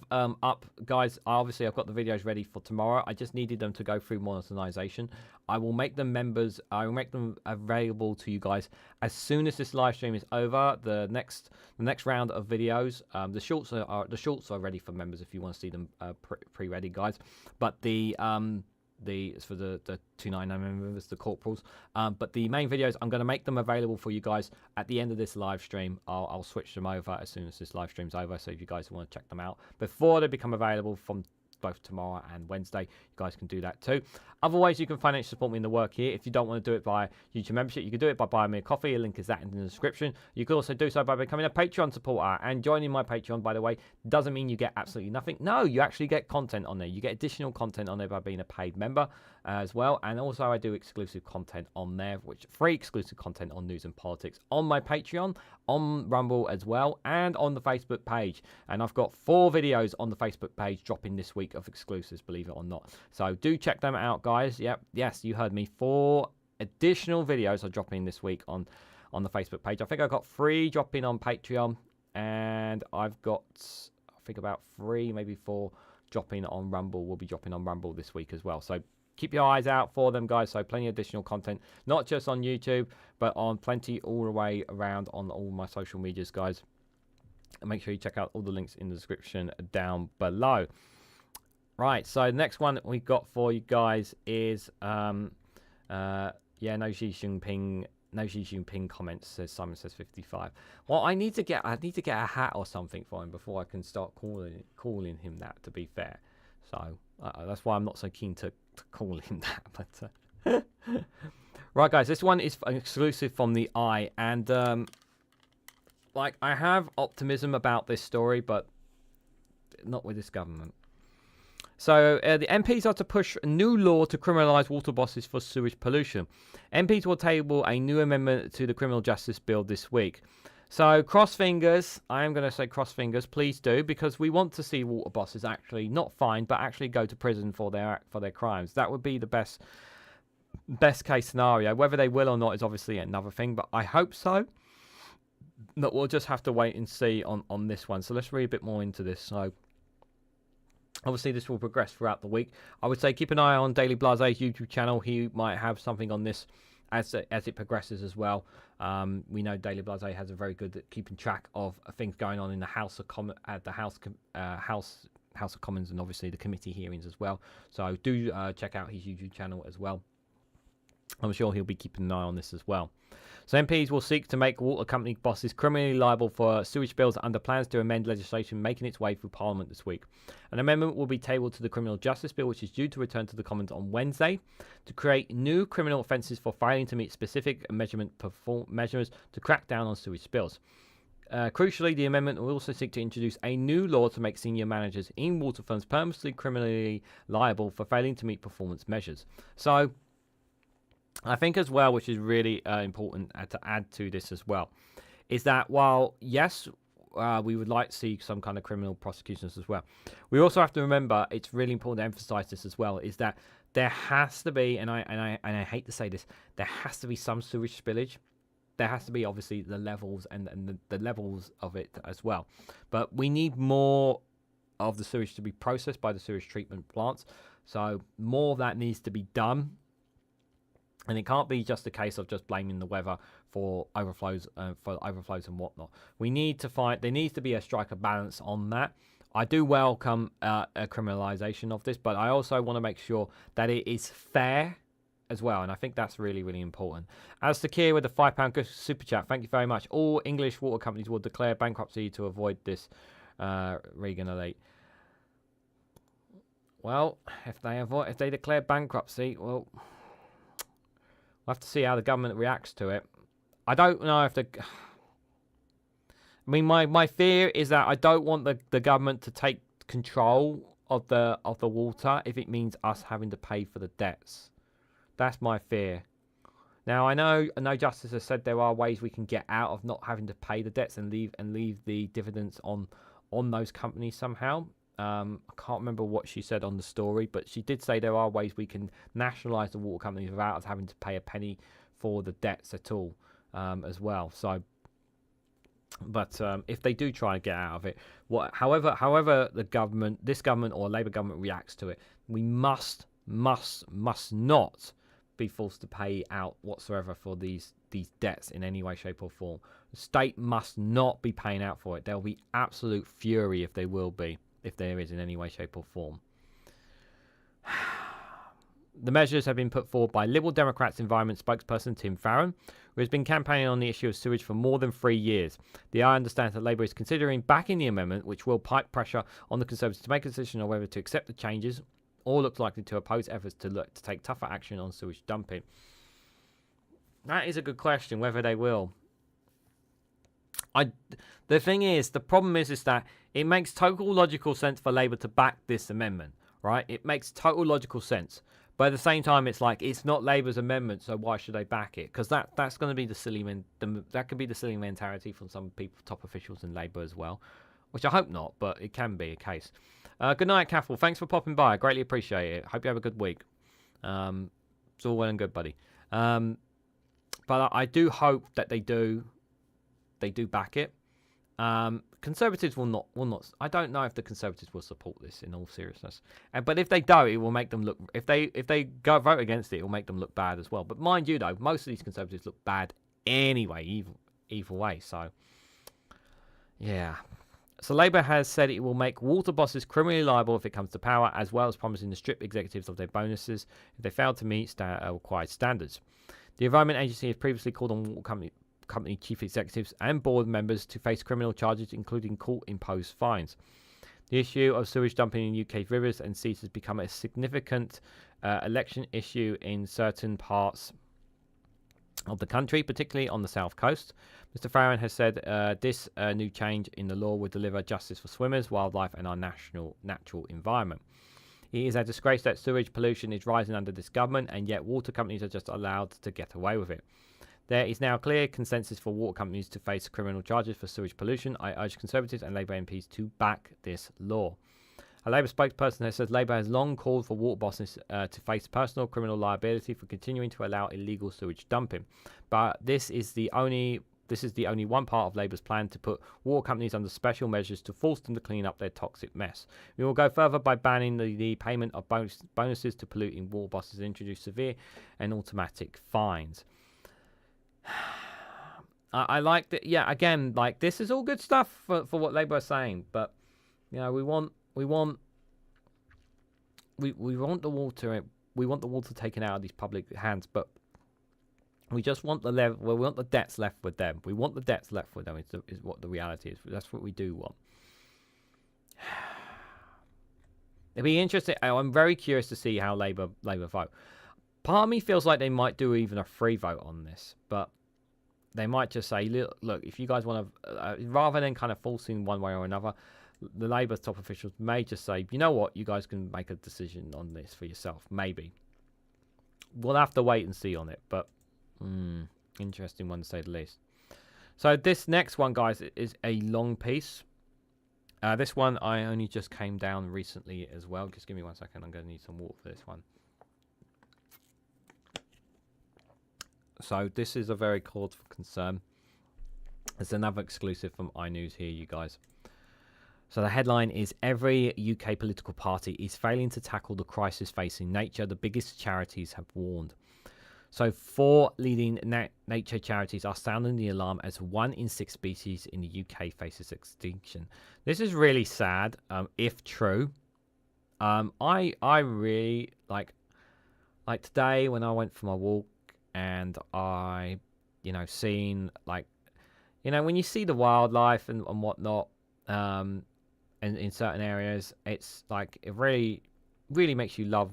Speaker 1: guys, obviously I've got the videos ready for tomorrow. I just needed them to go through monetization. I will make them members. I will make them available to you guys as soon as this live stream is over. The next round of videos, the shorts are ready for members if you want to see them pre-ready, guys. But it's for the 299 members, the corporals. But the main videos, I'm going to make them available for you guys at the end of this live stream. I'll switch them over as soon as this live stream's over. So if you guys want to check them out before they become available from both tomorrow and Wednesday, you guys can do that too. Other ways you can financially support me in the work here. If you don't want to do it by YouTube membership, you can do it by buying me a coffee. A link is that in the description. You can also do so by becoming a Patreon supporter. And joining my Patreon, by the way, doesn't mean you get absolutely nothing. No, you actually get content on there. You get additional content on there by being a paid member as well. And also I do exclusive content on there, free exclusive content on news and politics on my Patreon, on Rumble as well, and on the Facebook page. And I've got 4 videos on the Facebook page dropping this week of exclusives, believe it or not. So do check them out, guys. Yep, yes, you heard me. 4 additional videos are dropping this week on the Facebook page. I think I've got 3 dropping on Patreon, and I've got, I think, about 3, maybe 4 dropping on Rumble. Will be dropping on Rumble this week as well. So keep your eyes out for them, guys. So plenty of additional content, not just on YouTube, but on plenty all the way around on all my social medias, guys. And make sure you check out all the links in the description down below. Right, so the next one we got for you guys is no Xi Jinping comments, says Simon says 55. Well, I need to get a hat or something for him before I can start calling him that, to be fair. So that's why I'm not so keen to call him that. But right, guys, this one is exclusive from the Eye, and I have optimism about this story, but not with this government. So the MPs are to push a new law to criminalise water bosses for sewage pollution. MPs will table a new amendment to the criminal justice bill this week. So cross fingers, I am going to say cross fingers, please do, because we want to see water bosses actually not fined, but actually go to prison for their crimes. That would be the best case scenario. Whether they will or not is obviously another thing, but I hope so. But we'll just have to wait and see on this one. So let's read a bit more into this. So obviously, this will progress throughout the week. I would say keep an eye on Daily Blase's YouTube channel. He might have something on this as it progresses as well. We know Daily Blase has a very good at keeping track of things going on in the House of Commons, House of Commons, and obviously the committee hearings as well. So do check out his YouTube channel as well. I'm sure he'll be keeping an eye on this as well. So MPs will seek to make water company bosses criminally liable for sewage bills under plans to amend legislation making its way through Parliament this week. An amendment will be tabled to the Criminal Justice Bill, which is due to return to the Commons on Wednesday, to create new criminal offences for failing to meet specific measures to crack down on sewage spills. Crucially, the amendment will also seek to introduce a new law to make senior managers in water funds permanently criminally liable for failing to meet performance measures. So I think as well, which is really important to add to this as well, is that while, yes, we would like to see some kind of criminal prosecutions as well, we also have to remember, it's really important to emphasize this as well, is that there has to be, and I hate to say this, there has to be some sewage spillage there has to be obviously the levels and the levels of it as well. But we need more of the sewage to be processed by the sewage treatment plants. So more of that needs to be done. And it can't be just a case of just blaming the weather for overflows and whatnot. We need to find, there needs to be a striker balance on that. I do welcome a criminalisation of this, but I also want to make sure that it is fair as well, and I think that's really, really important. As to Keir with the £5 super chat, thank you very much. All English water companies will declare bankruptcy to avoid this Reganelite. Well, if they declare bankruptcy, well, we'll have to see how the government reacts to it. I don't know if the... I mean, my fear is that I don't want the government to take control of the water if it means us having to pay for the debts. That's my fear. Now, I know Justice has said there are ways we can get out of not having to pay the debts and leave the dividends on those companies somehow. I can't remember what she said on the story, but she did say there are ways we can nationalise the water companies without us having to pay a penny for the debts at all, as well. So, but if they do try and get out of it, however this government or Labour government reacts to it, we must not be forced to pay out whatsoever for these debts in any way, shape or form. The state must not be paying out for it. There'll be absolute fury if there is in any way, shape or form. The measures have been put forward by Liberal Democrats Environment spokesperson Tim Farron, who has been campaigning on the issue of sewage for more than 3 years. The Eye understands that Labour is considering backing the amendment, which will pipe pressure on the Conservatives to make a decision on whether to accept the changes or looks likely to oppose efforts to take tougher action on sewage dumping. That is a good question, whether they will. The thing is, the problem is that it makes total logical sense for Labour to back this amendment, right? It makes total logical sense. But at the same time, it's like, it's not Labour's amendment, so why should they back it? Because that's going to be that could be the silly mentality from some people, top officials in Labour as well, which I hope not, but it can be a case. Good night, Cathal. Thanks for popping by. I greatly appreciate it. Hope you have a good week. It's all well and good, buddy. But I do hope that they do back it. Conservatives will not. I don't know if the Conservatives will support this in all seriousness. But if they don't, it will make them look. If they go vote against it, it will make them look bad as well. But mind you, though, most of these Conservatives look bad anyway, either way. So, yeah. So Labour has said it will make water bosses criminally liable if it comes to power, as well as promising to strip executives of their bonuses if they fail to meet required standards. The Environment Agency has previously called on water company chief executives and board members to face criminal charges, including court-imposed fines. The issue of sewage dumping in UK's rivers and seas has become a significant election issue in certain parts of the country, particularly on the south coast. Mr. Farron has said this new change in the law will deliver justice for swimmers, wildlife and our natural environment. It is a disgrace that sewage pollution is rising under this government, and yet water companies are just allowed to get away with it. There is now clear consensus for water companies to face criminal charges for sewage pollution. I urge Conservatives and Labour MPs to back this law. A Labour spokesperson has said Labour has long called for water bosses to face personal criminal liability for continuing to allow illegal sewage dumping. But this is the only one part of Labour's plan to put water companies under special measures to force them to clean up their toxic mess. We will go further by banning the payment of bonuses to polluting water bosses and introduce severe and automatic fines. I like that. Yeah, again, like, this is all good stuff for what Labour are saying, but you know, we want the water. We want the water taken out of these public hands, but we just want the level. We want the debts left with them. We want the debts left with them. Is what the reality is. That's what we do want. It'd be interesting. I'm very curious to see how Labour vote. Part of me feels like they might do even a free vote on this, but they might just say, look, if you guys want to, rather than kind of forcing one way or another, the Labour top officials may just say, you know what, you guys can make a decision on this for yourself. Maybe. We'll have to wait and see on it, but interesting one to say the least. So this next one, guys, is a long piece. This one I only just came down recently as well. Just give me 1 second. I'm going to need some water for this one. So this is a very cause for concern. There's another exclusive from iNews here, you guys. So the headline is, every UK political party is failing to tackle the crisis facing nature. The biggest charities have warned. So 4 leading nature charities are sounding the alarm as 1 in 6 species in the UK faces extinction. This is really sad, if true. I really like today when I went for my walk and I, seen when you see the wildlife and whatnot, in certain areas, it's like it really makes you love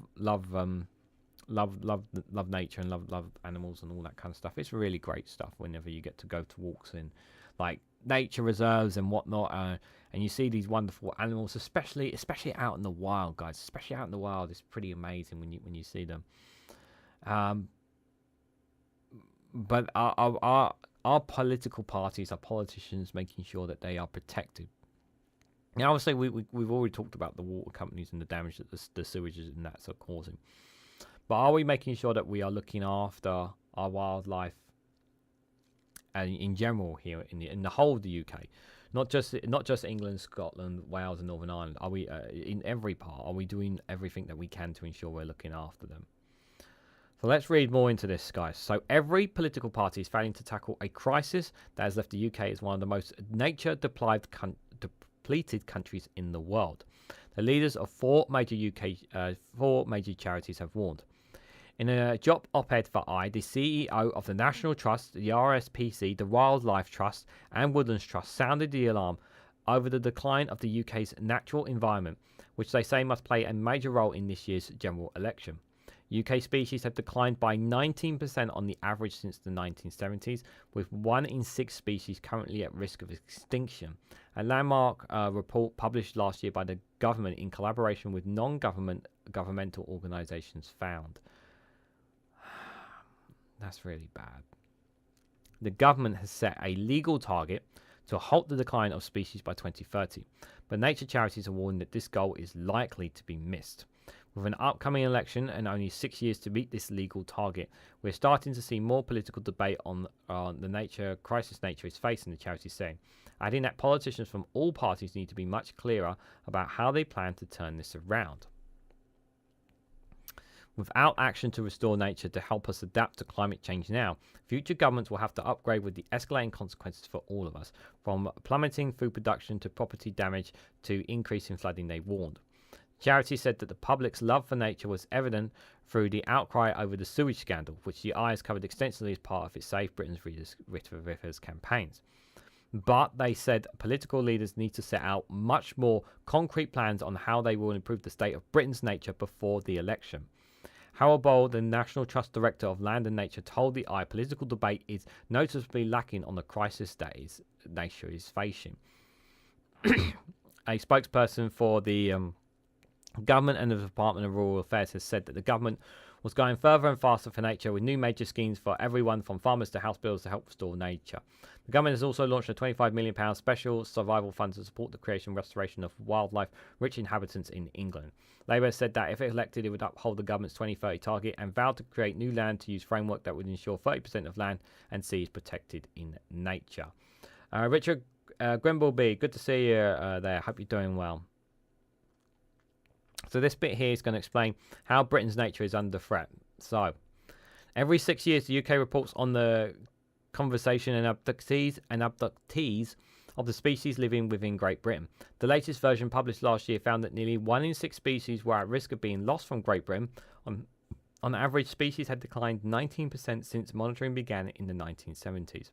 Speaker 1: nature and love animals and all that kind of stuff. It's really great stuff whenever you get to go to walks in like nature reserves and whatnot, and you see these wonderful animals, especially out in the wild, guys. Especially out in the wild, it's pretty amazing when you see them. But our political parties, our politicians, making sure that they are protected. Now, obviously, we've already talked about the water companies and the damage that the sewages and that are causing. But are we making sure that we are looking after our wildlife and in general here in the whole of the UK, not just England, Scotland, Wales, and Northern Ireland? Are we in every part? Are we doing everything that we can to ensure we're looking after them? So let's read more into this, guys. So every political party is failing to tackle a crisis that has left the UK as one of the most nature-depleted countries in the world. The leaders of 4 major charities have warned. In a job op-ed for the CEO of the National Trust, the RSPC, the Wildlife Trust, and Woodlands Trust sounded the alarm over the decline of the UK's natural environment, which they say must play a major role in this year's general election. UK species have declined by 19% on the average since the 1970s, with 1 in 6 species currently at risk of extinction. A landmark report published last year by the government in collaboration with non-governmental organisations found. That's really bad. The government has set a legal target to halt the decline of species by 2030, but nature charities are warning that this goal is likely to be missed. With an upcoming election and only 6 years to meet this legal target, we're starting to see more political debate on the crisis nature is facing, the charities saying, adding that politicians from all parties need to be much clearer about how they plan to turn this around. Without action to restore nature to help us adapt to climate change now, future governments will have to upgrade with the escalating consequences for all of us, from plummeting food production to property damage to increasing flooding, they warned. Charity said that the public's love for nature was evident through the outcry over the sewage scandal, which the Eye has covered extensively as part of its Save Britain's Rivers campaigns. But they said political leaders need to set out much more concrete plans on how they will improve the state of Britain's nature before the election. Howard Bowell, the National Trust Director of Land and Nature, told the Eye political debate is noticeably lacking on the crisis that nature is facing. A spokesperson for the government and the Department of Rural Affairs has said that the government was going further and faster for nature with new major schemes for everyone from farmers to house builders to help restore nature. The government has also launched a £25 million special survival fund to support the creation and restoration of wildlife-rich inhabitants in England. Labour said that if elected, it would uphold the government's 2030 target and vowed to create new land-to-use framework that would ensure 30% of land and sea is protected in nature. Richard Grimbleby, good to see you there. Hope you're doing well. So this bit here is going to explain how Britain's nature is under threat. So, every 6 years, the UK reports on the conservation and abductees of the species living within Great Britain. The latest version, published last year, found that nearly 1 in 6 species were at risk of being lost from Great Britain. On average, species had declined 19% since monitoring began in the 1970s.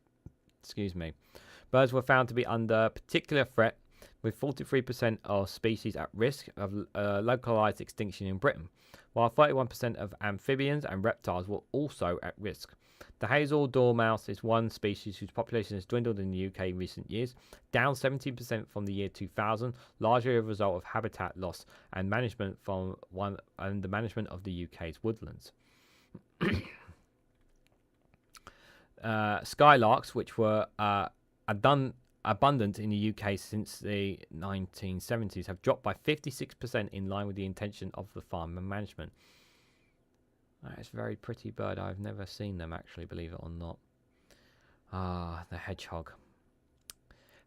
Speaker 1: Birds were found to be under particular threat, with 43% of species at risk of localised extinction in Britain, while 31% of amphibians and reptiles were also at risk. The hazel dormouse is one species whose population has dwindled in the UK in recent years, down 17% from the year 2000, largely a result of habitat loss and management the management of the UK's woodlands. Skylarks, which were abundant in the UK since the 1970s, have dropped by 56% in line with the intention of the farm management. That is a very pretty bird. I've never seen them actually, believe it or not. Ah, the hedgehog.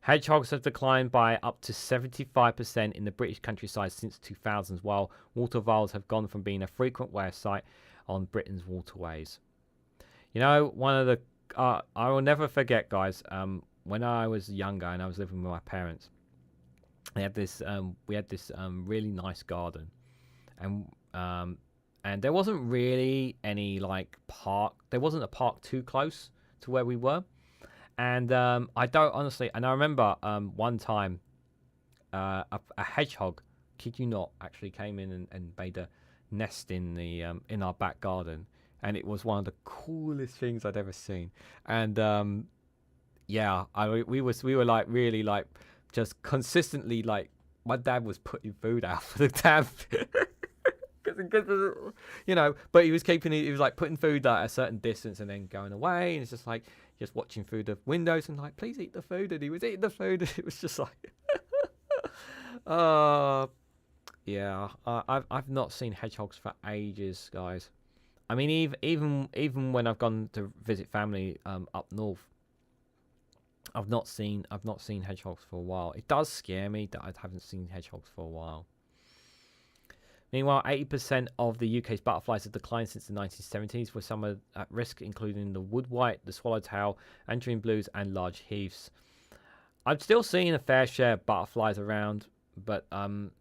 Speaker 1: Hedgehogs have declined by up to 75% in the British countryside since 2000s, while water voles have gone from being a frequent wear sight on Britain's waterways. You know, one of the I will never forget, guys. When I was younger and I was living with my parents, we had this really nice garden, and there wasn't really any like park. There wasn't a park too close to where we were. And I don't honestly, and I remember one time a hedgehog, kid you not, actually came in and made a nest in the in our back garden, and it was one of the coolest things I'd ever seen. And yeah, we were like really like just consistently like my dad was putting food out for the damn. You know, but he was like putting food at a certain distance and then going away, and it's just like just watching through the windows and like, please eat the food, and he was eating the food, and it was just like yeah, I've not seen hedgehogs for ages, guys. I mean, even when I've gone to visit family up north, I've not seen hedgehogs for a while. It does scare me that I haven't seen hedgehogs for a while. Meanwhile, 80% of the UK's butterflies have declined since the 1970s, with some at risk, including the wood white, the swallowtail, antrine blues, and large heaths. I'm still seeing a fair share of butterflies around, but in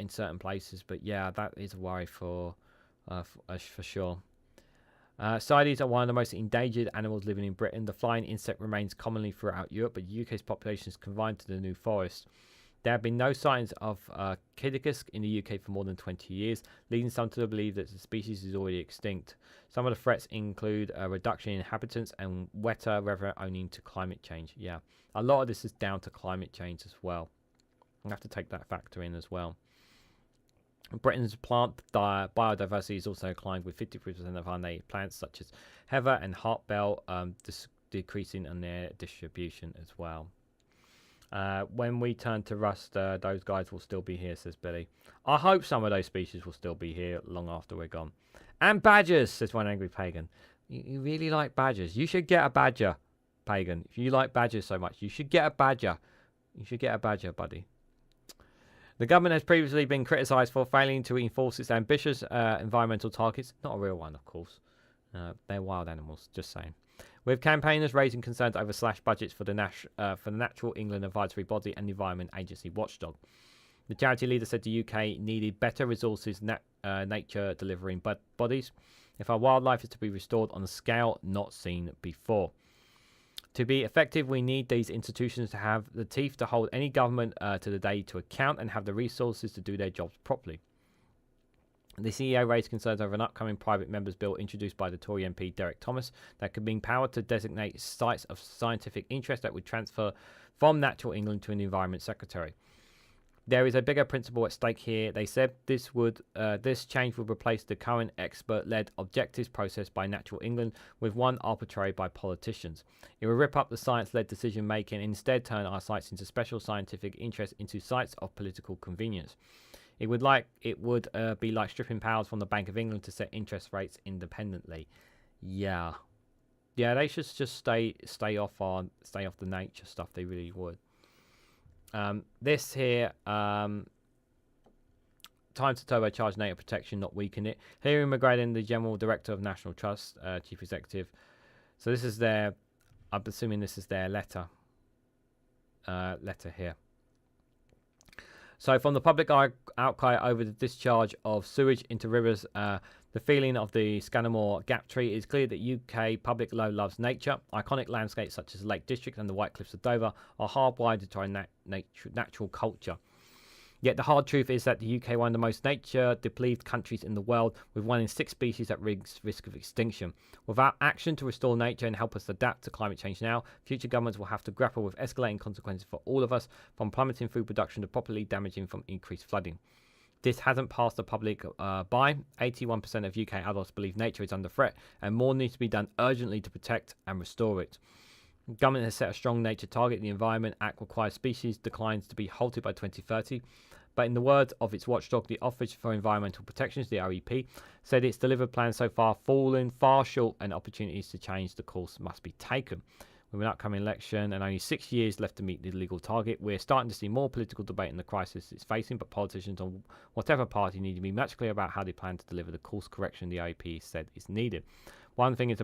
Speaker 1: certain places. But yeah, that is a worry for sure. Sewage are one of the most endangered animals living in Britain. The flying insect remains commonly throughout Europe, but the UK's population is confined to the New Forest. There have been no signs of Kidicus in the UK for more than 20 years, leading some to believe that the species is already extinct. Some of the threats include a reduction in inhabitants and wetter weather owing to climate change. Yeah, a lot of this is down to climate change as well. We have to take that factor in as well. Britain's plant biodiversity is also declined, with 50% of our native plants, such as heather and heartbell, decreasing in their distribution as well. When we turn to rust, those guys will still be here, says Billy. I hope some of those species will still be here long after we're gone. And badgers, says one angry pagan. You really like badgers? You should get a badger, pagan. If you like badgers so much, you should get a badger. You should get a badger, buddy. The government has previously been criticised for failing to enforce its ambitious environmental targets. Not a real one, of course. They're wild animals, just saying. With campaigners raising concerns over slashed budgets for the Natural England Advisory Body and the Environment Agency Watchdog. The charity leader said the UK needed better resources, nature delivering bodies, if our wildlife is to be restored on a scale not seen before. To be effective, we need these institutions to have the teeth to hold any government to the day to account and have the resources to do their jobs properly. The CEO raised concerns over an upcoming private members' bill introduced by the Tory MP Derek Thomas that could bring power to designate sites of scientific interest that would transfer from Natural England to an Environment Secretary. There is a bigger principle at stake here. They said this change would replace the current expert-led objectives process by Natural England with one arbitrary by politicians. It will rip up the science-led decision-making and instead turn our sites into special scientific interest into sites of political convenience. It would be like stripping powers from the Bank of England to set interest rates independently. Yeah, they should just stay off the nature stuff. They really would. This here, time to turbocharge nature protection, not weaken it. Here, McGradden, the General Director of National Trust, Chief Executive. So this is their, I'm assuming this is their letter here. So from the public outcry over the discharge of sewage into rivers, the feeling of the Scanamore Gap Tree, is clear that UK public loves nature. Iconic landscapes such as Lake District and the White Cliffs of Dover are hardwired into our natural culture. Yet the hard truth is that the UK is one of the most nature-depleted countries in the world, with 1 in 6 species at risk of extinction. Without action to restore nature and help us adapt to climate change now, future governments will have to grapple with escalating consequences for all of us, from plummeting food production to properly damaging from increased flooding. This hasn't passed the public by. 81% of UK adults believe nature is under threat, and more needs to be done urgently to protect and restore it. The government has set a strong nature target. The Environment Act requires species declines to be halted by 2030. But in the words of its watchdog, the Office for Environmental Protections, the OEP, said its delivered plans so far fallen far short and opportunities to change the course must be taken. With an upcoming election and only 6 years left to meet the legal target, we're starting to see more political debate in the crisis it's facing, but politicians on whatever party need to be much clear about how they plan to deliver the course correction the OEP said is needed. One thing is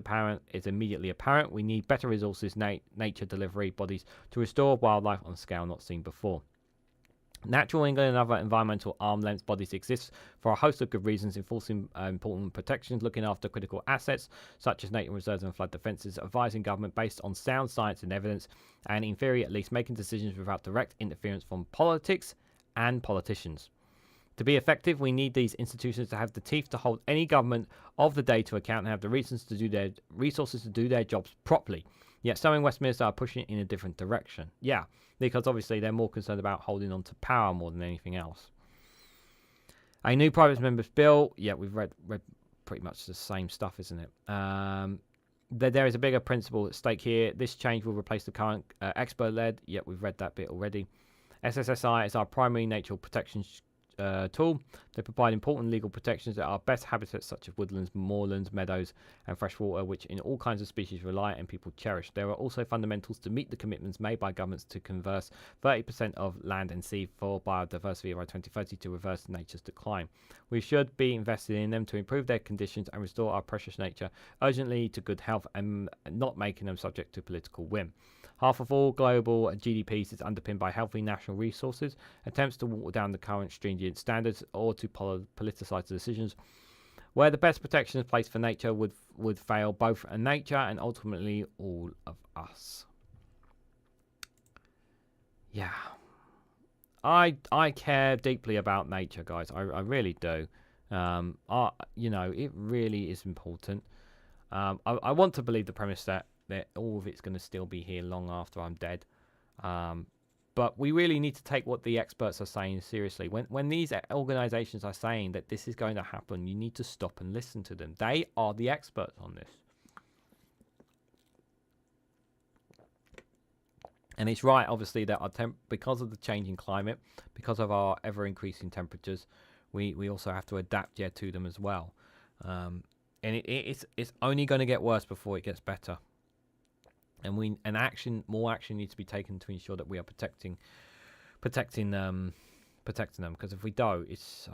Speaker 1: immediately apparent. We need better resources, nature delivery bodies to restore wildlife on a scale not seen before. Natural England and other environmental arm length bodies exist for a host of good reasons, enforcing important protections, looking after critical assets such as nature reserves and flood defences, advising government based on sound science and evidence, and in theory at least making decisions without direct interference from politics and politicians. To be effective, we need these institutions to have the teeth to hold any government of the day to account and have the resources to do their jobs properly. Yet some in Westminster are pushing it in a different direction. Yeah, because obviously they're more concerned about holding on to power more than anything else. A new private member's bill. Yeah, we've read pretty much the same stuff, isn't it? There is a bigger principle at stake here. This change will replace the current expert-led. Yeah, we've read that bit already. SSSI is our primary natural protection tool. They provide important legal protections that are best habitats such as woodlands, moorlands, meadows and freshwater, which in all kinds of species rely and people cherish. There are also fundamentals to meet the commitments made by governments to conserve 30% of land and sea for biodiversity by 2030 to reverse nature's decline. We should be invested in them to improve their conditions and restore our precious nature urgently to good health and not making them subject to political whim. Half of all global GDPs is underpinned by healthy national resources. Attempts to water down the current stringent standards or to politicise the decisions where the best protection is placed for nature would fail both nature and ultimately all of us. Yeah. I care deeply about nature, guys. I really do. It really is important. I want to believe the premise that all of it's going to still be here long after I'm dead. But we really need to take what the experts are saying seriously. When these organisations are saying that this is going to happen, you need to stop and listen to them. They are the experts on this. And it's right, obviously, that because of the changing climate, because of our ever-increasing temperatures, we also have to adapt to them as well. And it's only going to get worse before it gets better. And more action needs to be taken to ensure that we are protecting them. Because if we don't, it's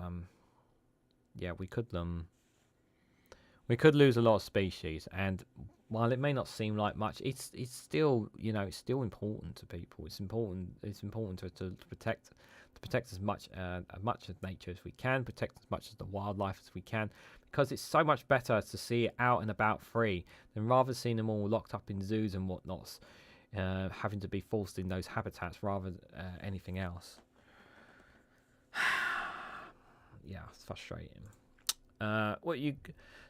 Speaker 1: we could lose a lot of species. And while it may not seem like much, it's still important to people. It's important to protect as much of nature as we can, protect as much of the wildlife as we can, because it's so much better to see it out and about free than rather seeing them all locked up in zoos and whatnots, having to be forced in those habitats rather than anything else. Yeah, it's frustrating.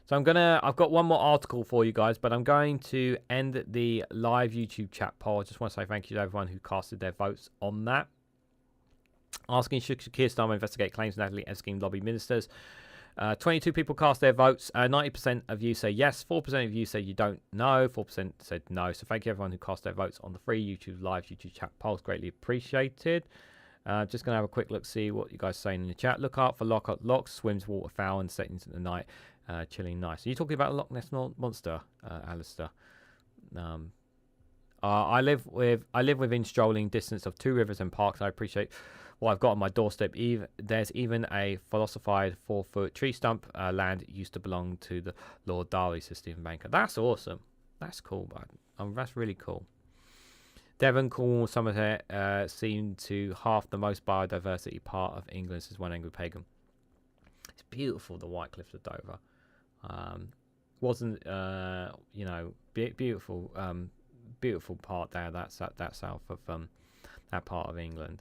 Speaker 1: So I've got one more article for you guys, but I'm going to end the live YouTube chat poll. I just want to say thank you to everyone who casted their votes on that. Asking, should Keir Starmer investigate claims Natalie Elphicke lobbied ministers? 22 people cast their votes. 90% of you say yes. 4% of you say you don't know. 4% said no. So thank you everyone who cast their votes on the free YouTube live YouTube chat polls. Greatly appreciated. Just going to have a quick look, see what you guys are saying in the chat. Look out for locks, swims waterfowl and settings at the night. Chilling nice. Are you talking about a Loch Ness monster, Alistair? I live within strolling distance of 2 rivers and parks. I appreciate what I've got on my doorstep. There's even a philosophized 4-foot tree stump. Land used to belong to the Lord Darley, says Stephen Banker. That's awesome. That's cool, bud. That's really cool. Devon, Cornwall, Somerset seem to half the most biodiversity part of England, says One Angry Pagan. It's beautiful, the White Cliffs of Dover. Wasn't beautiful, beautiful part there. That's that south of that part of England.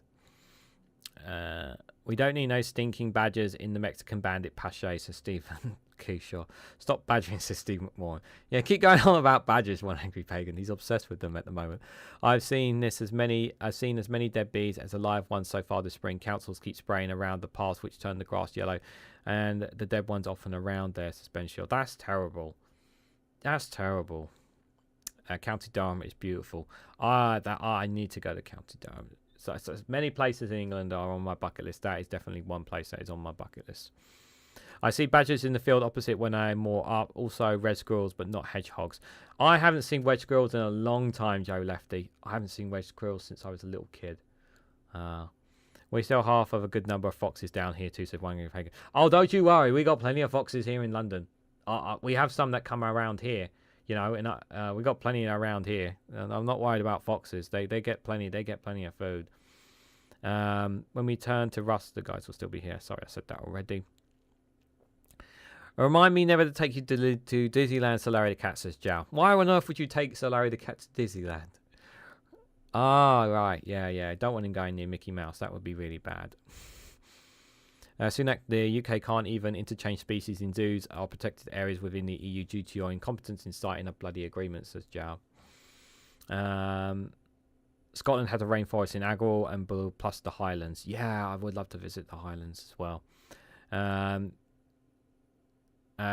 Speaker 1: We don't need no stinking badgers in the Mexican bandit Pache, says Stephen Keyshaw. Stop badgering, says Steve McMorrin. Yeah, keep going on about badgers, One Angry Pagan. He's obsessed with them at the moment. I've seen as many dead bees as alive ones so far this spring. Councils keep spraying around the paths which turn the grass yellow, and the dead ones often around there, says Ben Shield. That's terrible. That's terrible. County Durham is beautiful. I need to go to County Durham. So many places in England are on my bucket list. That is definitely one place that is on my bucket list. I see badgers in the field opposite when I'm more up. Also red squirrels, but not hedgehogs. I haven't seen wedge squirrels in a long time, Joe Lefty. I haven't seen wedge squirrels since I was a little kid. We still half of a good number of foxes down here too, said one. Oh, don't you worry. We got plenty of foxes here in London. We have some that come around here, you know, and we got plenty around here. And I'm not worried about foxes. They get plenty. They get plenty of food. When we turn to Rust, the guys will still be here. Sorry, I said that already. Remind me never to take you to Disneyland, Solari the Cat, says Jow. Why on earth would you take Solari the Cat to Disneyland? Ah, right. Yeah. Don't want him going near Mickey Mouse. That would be really bad. Sunak, the UK can't even interchange species in zoos or protected areas within the EU due to your incompetence in citing a bloody agreement, says Jow. Scotland has a rainforest in Agawam and Blue, plus the Highlands. Yeah, I would love to visit the Highlands as well.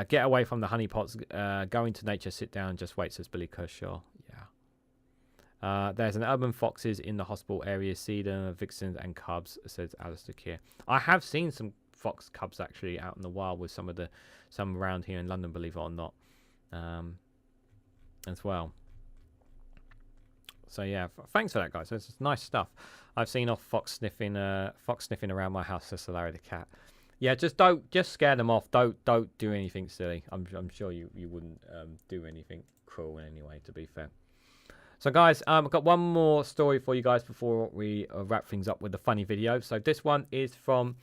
Speaker 1: Get away from the honeypots. Go into nature, sit down, just wait, says Billy Kershaw. Yeah. There's an urban foxes in the hospital area. See them, vixens and cubs, says Alistair Keir. I have seen some fox cubs actually out in the wild with some around here in London, believe it or not, as well. So yeah, thanks for that, guys. It's nice stuff. I've seen off fox sniffing around my house, says Larry the cat. Yeah, just scare them off. Don't do anything silly. I'm sure you wouldn't do anything cruel in any way, to be fair. So guys, I've got one more story for you guys before we wrap things up with the funny video. So this one is from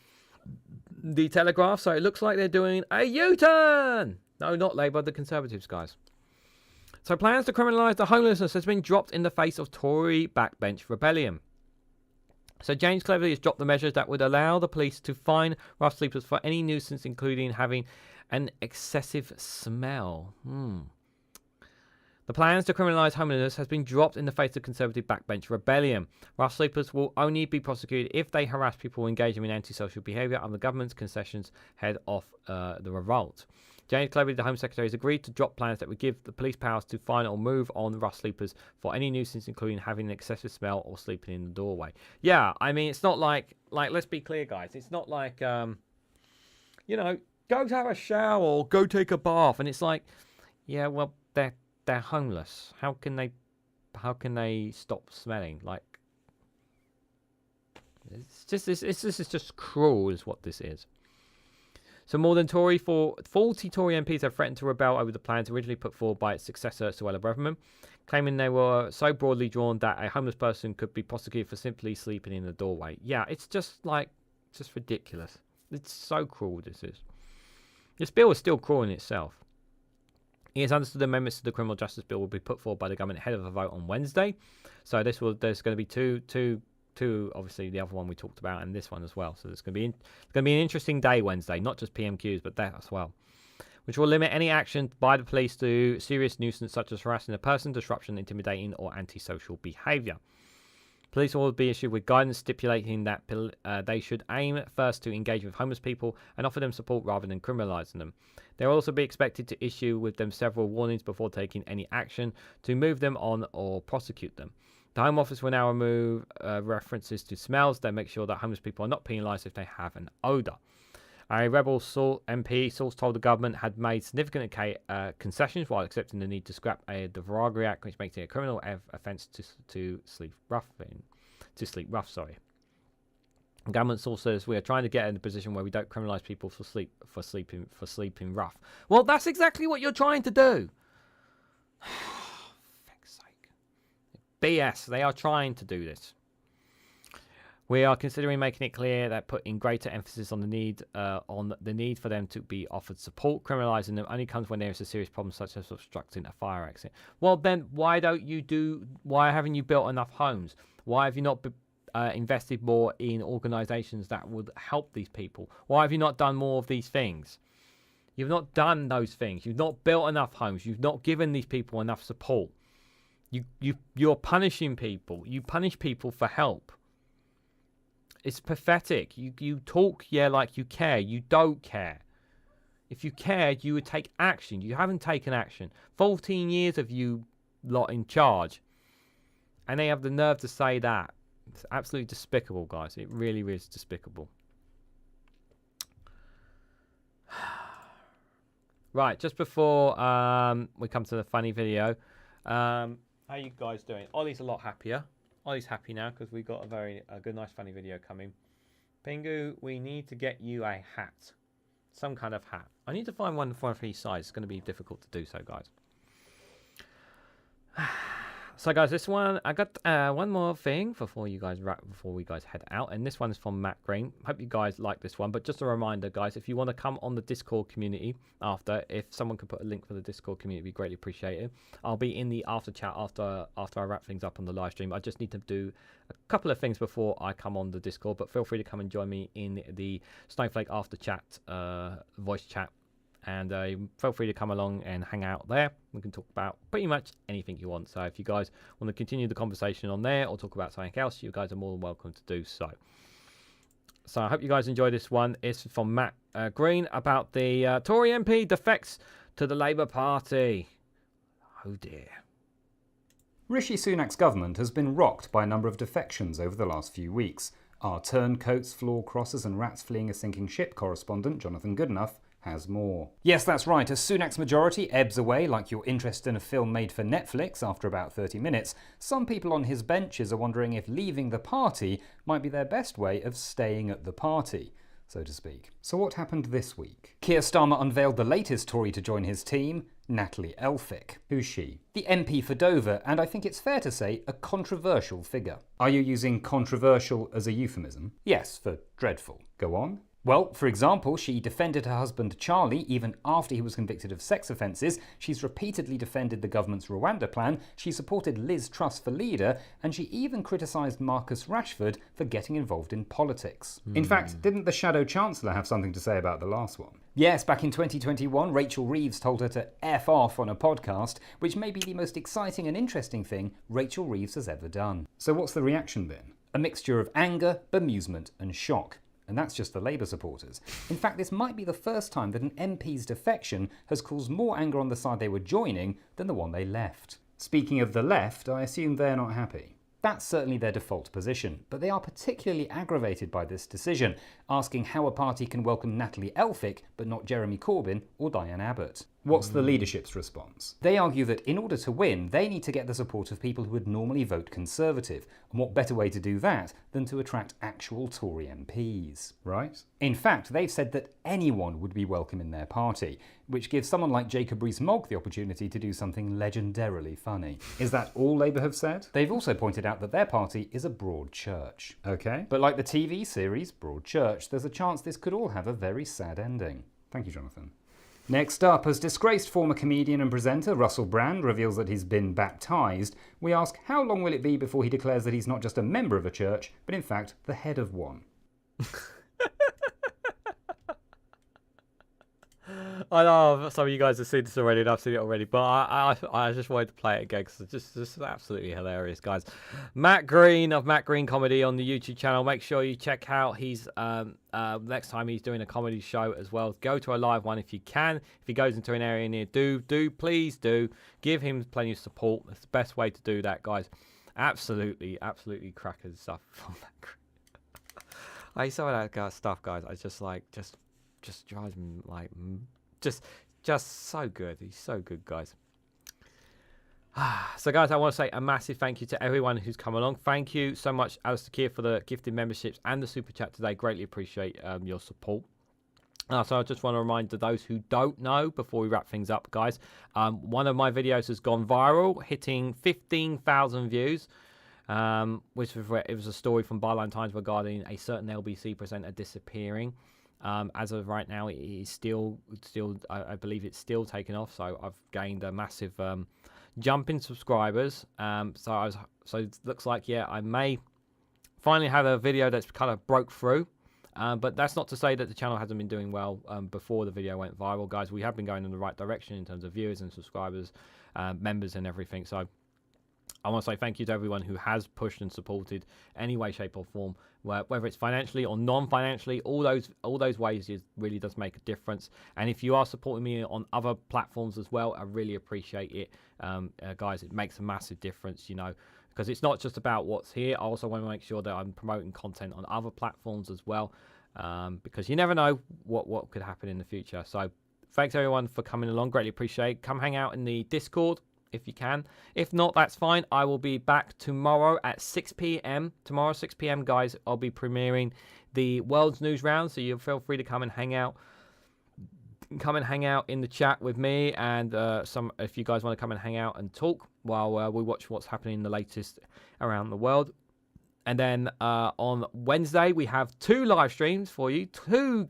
Speaker 1: the Telegraph. So it looks like they're doing a U-turn. No, not Labour, the Conservatives, guys. So plans to criminalise the homelessness has been dropped in the face of Tory backbench rebellion. So James Cleverly has dropped the measures that would allow the police to fine rough sleepers for any nuisance, including having an excessive smell. The plans to criminalise homelessness has been dropped in the face of Conservative backbench rebellion. Rough sleepers will only be prosecuted if they harass people engaging in antisocial behaviour, and the government's concessions head off the revolt. James Cleverly, the Home Secretary, has agreed to drop plans that would give the police powers to fine or move on rough sleepers for any nuisance, including having an excessive smell or sleeping in the doorway. Yeah, I mean, it's not like let's be clear, guys. It's not like, you know, go have a shower or go take a bath. And it's like, yeah, well, they're homeless. How can they stop smelling? Like, this is just cruel is what this is. So more than 40 Tory MPs have threatened to rebel over the plans originally put forward by its successor, Suella Braverman, claiming they were so broadly drawn that a homeless person could be prosecuted for simply sleeping in the doorway. Yeah, it's just ridiculous. It's so cruel, this is. This bill is still cruel in itself. It is understood the amendments to the criminal justice bill will be put forward by the government ahead of a vote on Wednesday. So there's going to be two, obviously the other one we talked about, and this one as well. So it's going to be an interesting day Wednesday, not just PMQs, but that as well, which will limit any action by the police to serious nuisance such as harassing a person, disruption, intimidating, or antisocial behaviour. Police will be issued with guidance stipulating that they should aim first to engage with homeless people and offer them support rather than criminalising them. They will also be expected to issue with them several warnings before taking any action to move them on or prosecute them. The Home Office will now remove references to smells. They make sure that homeless people are not penalised if they have an odour. A Rebel MP source told the government had made significant concessions while accepting the need to scrap the Bribery Act, which makes it a criminal offence to sleep rough. Government source says we are trying to get in a position where we don't criminalise people for sleeping rough. Well, that's exactly what you're trying to do. BS. They are trying to do this. We are considering making it clear that putting greater emphasis on the need for them to be offered support. Criminalising them only comes when there is a serious problem such as obstructing a fire exit. Well, then why haven't you built enough homes? Why have you not invested more in organisations that would help these people? Why have you not done more of these things? You've not done those things. You've not built enough homes. You've not given these people enough support. You're punishing people. You punish people for help. It's pathetic. You talk like you care. You don't care. If you cared, you would take action. You haven't taken action. 14 years of you lot in charge, and they have the nerve to say that. It's absolutely despicable, guys. It really is despicable. Right, just before we come to the funny video, how are you guys doing? Ollie's a lot happier. Ollie's happy now because we got a good, nice, funny video coming. Pingu, we need to get you a hat. Some kind of hat. I need to find one for each size. It's going to be difficult to do so, guys. So, guys, this one, I got one more thing before we guys head out, and this one is from Matt Green. Hope you guys like this one, but just a reminder, guys, if you want to come on the Discord community after, if someone could put a link for the Discord community, it'd be greatly appreciated. I'll be in the after chat after I wrap things up on the live stream. I just need to do a couple of things before I come on the Discord, but feel free to come and join me in the Snowflake after chat voice chat. And feel free to come along and hang out there. We can talk about pretty much anything you want. So if you guys want to continue the conversation on there or talk about something else, you guys are more than welcome to do so. So I hope you guys enjoy this one. It's from Matt Green about the Tory MP defects to the Labour Party. Oh dear.
Speaker 4: Rishi Sunak's government has been rocked by a number of defections over the last few weeks. Our turncoats, floor crossers and rats fleeing a sinking ship correspondent, Jonathan Goodenough, has more. Yes, that's right, as Sunak's majority ebbs away like your interest in a film made for Netflix after about 30 minutes, some people on his benches are wondering if leaving the party might be their best way of staying at the party, so to speak. So what happened this week? Keir Starmer unveiled the latest Tory to join his team, Natalie Elphicke. Who's she? The MP for Dover, and I think it's fair to say a controversial figure. Are you using controversial as a euphemism? Yes, for dreadful. Go on. Well, for example, she defended her husband Charlie even after he was convicted of sex offences, she's repeatedly defended the government's Rwanda plan, she supported Liz Truss for leader, and she even criticised Marcus Rashford for getting involved in politics. In fact, didn't the Shadow Chancellor have something to say about the last one? Yes, back in 2021, Rachel Reeves told her to F off on a podcast, which may be the most exciting and interesting thing Rachel Reeves has ever done. So what's the reaction been? A mixture of anger, bemusement and shock. And that's just for Labour supporters. In fact, this might be the first time that an MP's defection has caused more anger on the side they were joining than the one they left. Speaking of the left, I assume they're not happy. That's certainly their default position, but they are particularly aggravated by this decision, asking how a party can welcome Natalie Elphicke but not Jeremy Corbyn or Diane Abbott. What's the leadership's response? They argue that in order to win, they need to get the support of people who would normally vote Conservative, and what better way to do that than to attract actual Tory MPs, right? In fact, they've said that anyone would be welcome in their party, which gives someone like Jacob Rees-Mogg the opportunity to do something legendarily funny. Is that all Labour have said? They've also pointed out that their party is a broad church. Okay. But like the TV series Broad Church, there's a chance this could all have a very sad ending. Thank you, Jonathan. Next up, as disgraced former comedian and presenter Russell Brand reveals that he's been baptised, we ask how long will it be before he declares that he's not just a member of a church, but in fact the head of one.
Speaker 1: I know some of you guys have seen this already and I've seen it already, but I just wanted to play it again because it's just absolutely hilarious, guys. Matt Green of Matt Green Comedy on the YouTube channel. Make sure you check out his next time he's doing a comedy show as well. Go to a live one if you can. If he goes into an area near, please do give him plenty of support. That's the best way to do that, guys. Absolutely crackers stuff from Matt Green. I saw that kind of stuff, guys. I just drives me like just so good. He's so good, guys. So guys, I want to say a massive thank you to everyone who's come along. Thank you so much, Alistair Keir, for the gifted memberships and the super chat today. Greatly appreciate your support. So I just want to remind those who don't know before we wrap things up, guys, one of my videos has gone viral, hitting 15,000 views. Which was a story from Byline Times regarding a certain LBC presenter disappearing. As of right now, it is still I believe it's still taken off. So I've gained a massive jump in subscribers. So it looks like I may finally have a video that's kind of broke through. But that's not to say that the channel hasn't been doing well before the video went viral, guys. We have been going in the right direction in terms of viewers and subscribers, members and everything. So I want to say thank you to everyone who has pushed and supported any way, shape or form, whether it's financially or non-financially. All those ways really does make a difference. And if you are supporting me on other platforms as well, I really appreciate it, guys. It makes a massive difference, because it's not just about what's here. I also want to make sure that I'm promoting content on other platforms as well, because you never know what could happen in the future. So thanks everyone for coming along. Greatly appreciate. Come hang out in the Discord if you can. If not, that's fine. I will be back tomorrow at 6 p.m. Tomorrow, 6 p.m., guys, I'll be premiering the World's News Round, so you feel free to come and hang out. Come and hang out in the chat with me, and if you guys want to come and hang out and talk while we watch what's happening in the latest around the world. And then on Wednesday we have 2 live streams for you. 2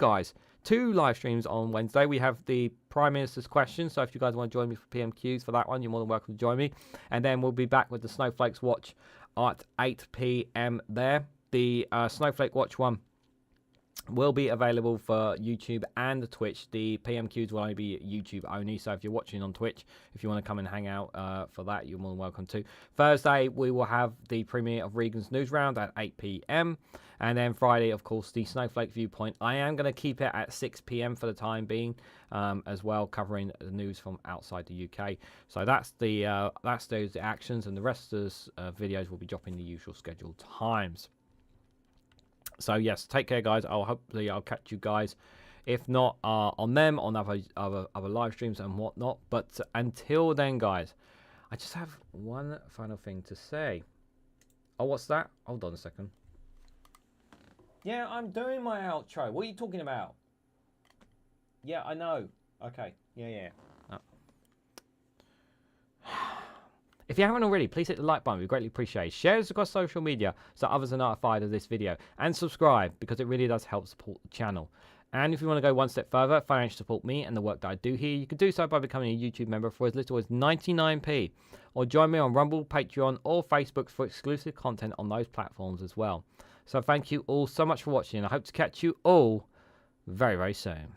Speaker 1: live streams on Wednesday. We have the Prime Minister's question, so if you guys want to join me for PMQs for that one, you're more than welcome to join me. And then we'll be back with the Snowflakes Watch at 8 p.m. there. The Snowflake Watch one will be available for YouTube and Twitch. The PMQs will only be YouTube only, so if you're watching on Twitch, if you want to come and hang out for that, you're more than welcome to. Thursday, we will have the premiere of Regan's News Round at 8 p.m. And then Friday, of course, the Snowflake Viewpoint. I am going to keep it at 6 p.m. for the time being, as well, covering the news from outside the UK. So that's those actions, and the rest of the videos will be dropping the usual scheduled times. So yes, take care, guys. Hopefully I'll catch you guys, if not on other live streams and whatnot. But until then, guys, I just have one final thing to say. Oh, what's that? Hold on a second. Yeah, I'm doing my outro. What are you talking about? Yeah, I know. Okay. Yeah. Oh. If you haven't already, please hit the like button. We greatly appreciate it. Share this across social media so others are notified of this video. And subscribe, because it really does help support the channel. And if you want to go one step further, financially support me and the work that I do here, you can do so by becoming a YouTube member for as little as 99p. Or join me on Rumble, Patreon, or Facebook for exclusive content on those platforms as well. So thank you all so much for watching, and I hope to catch you all very, very soon.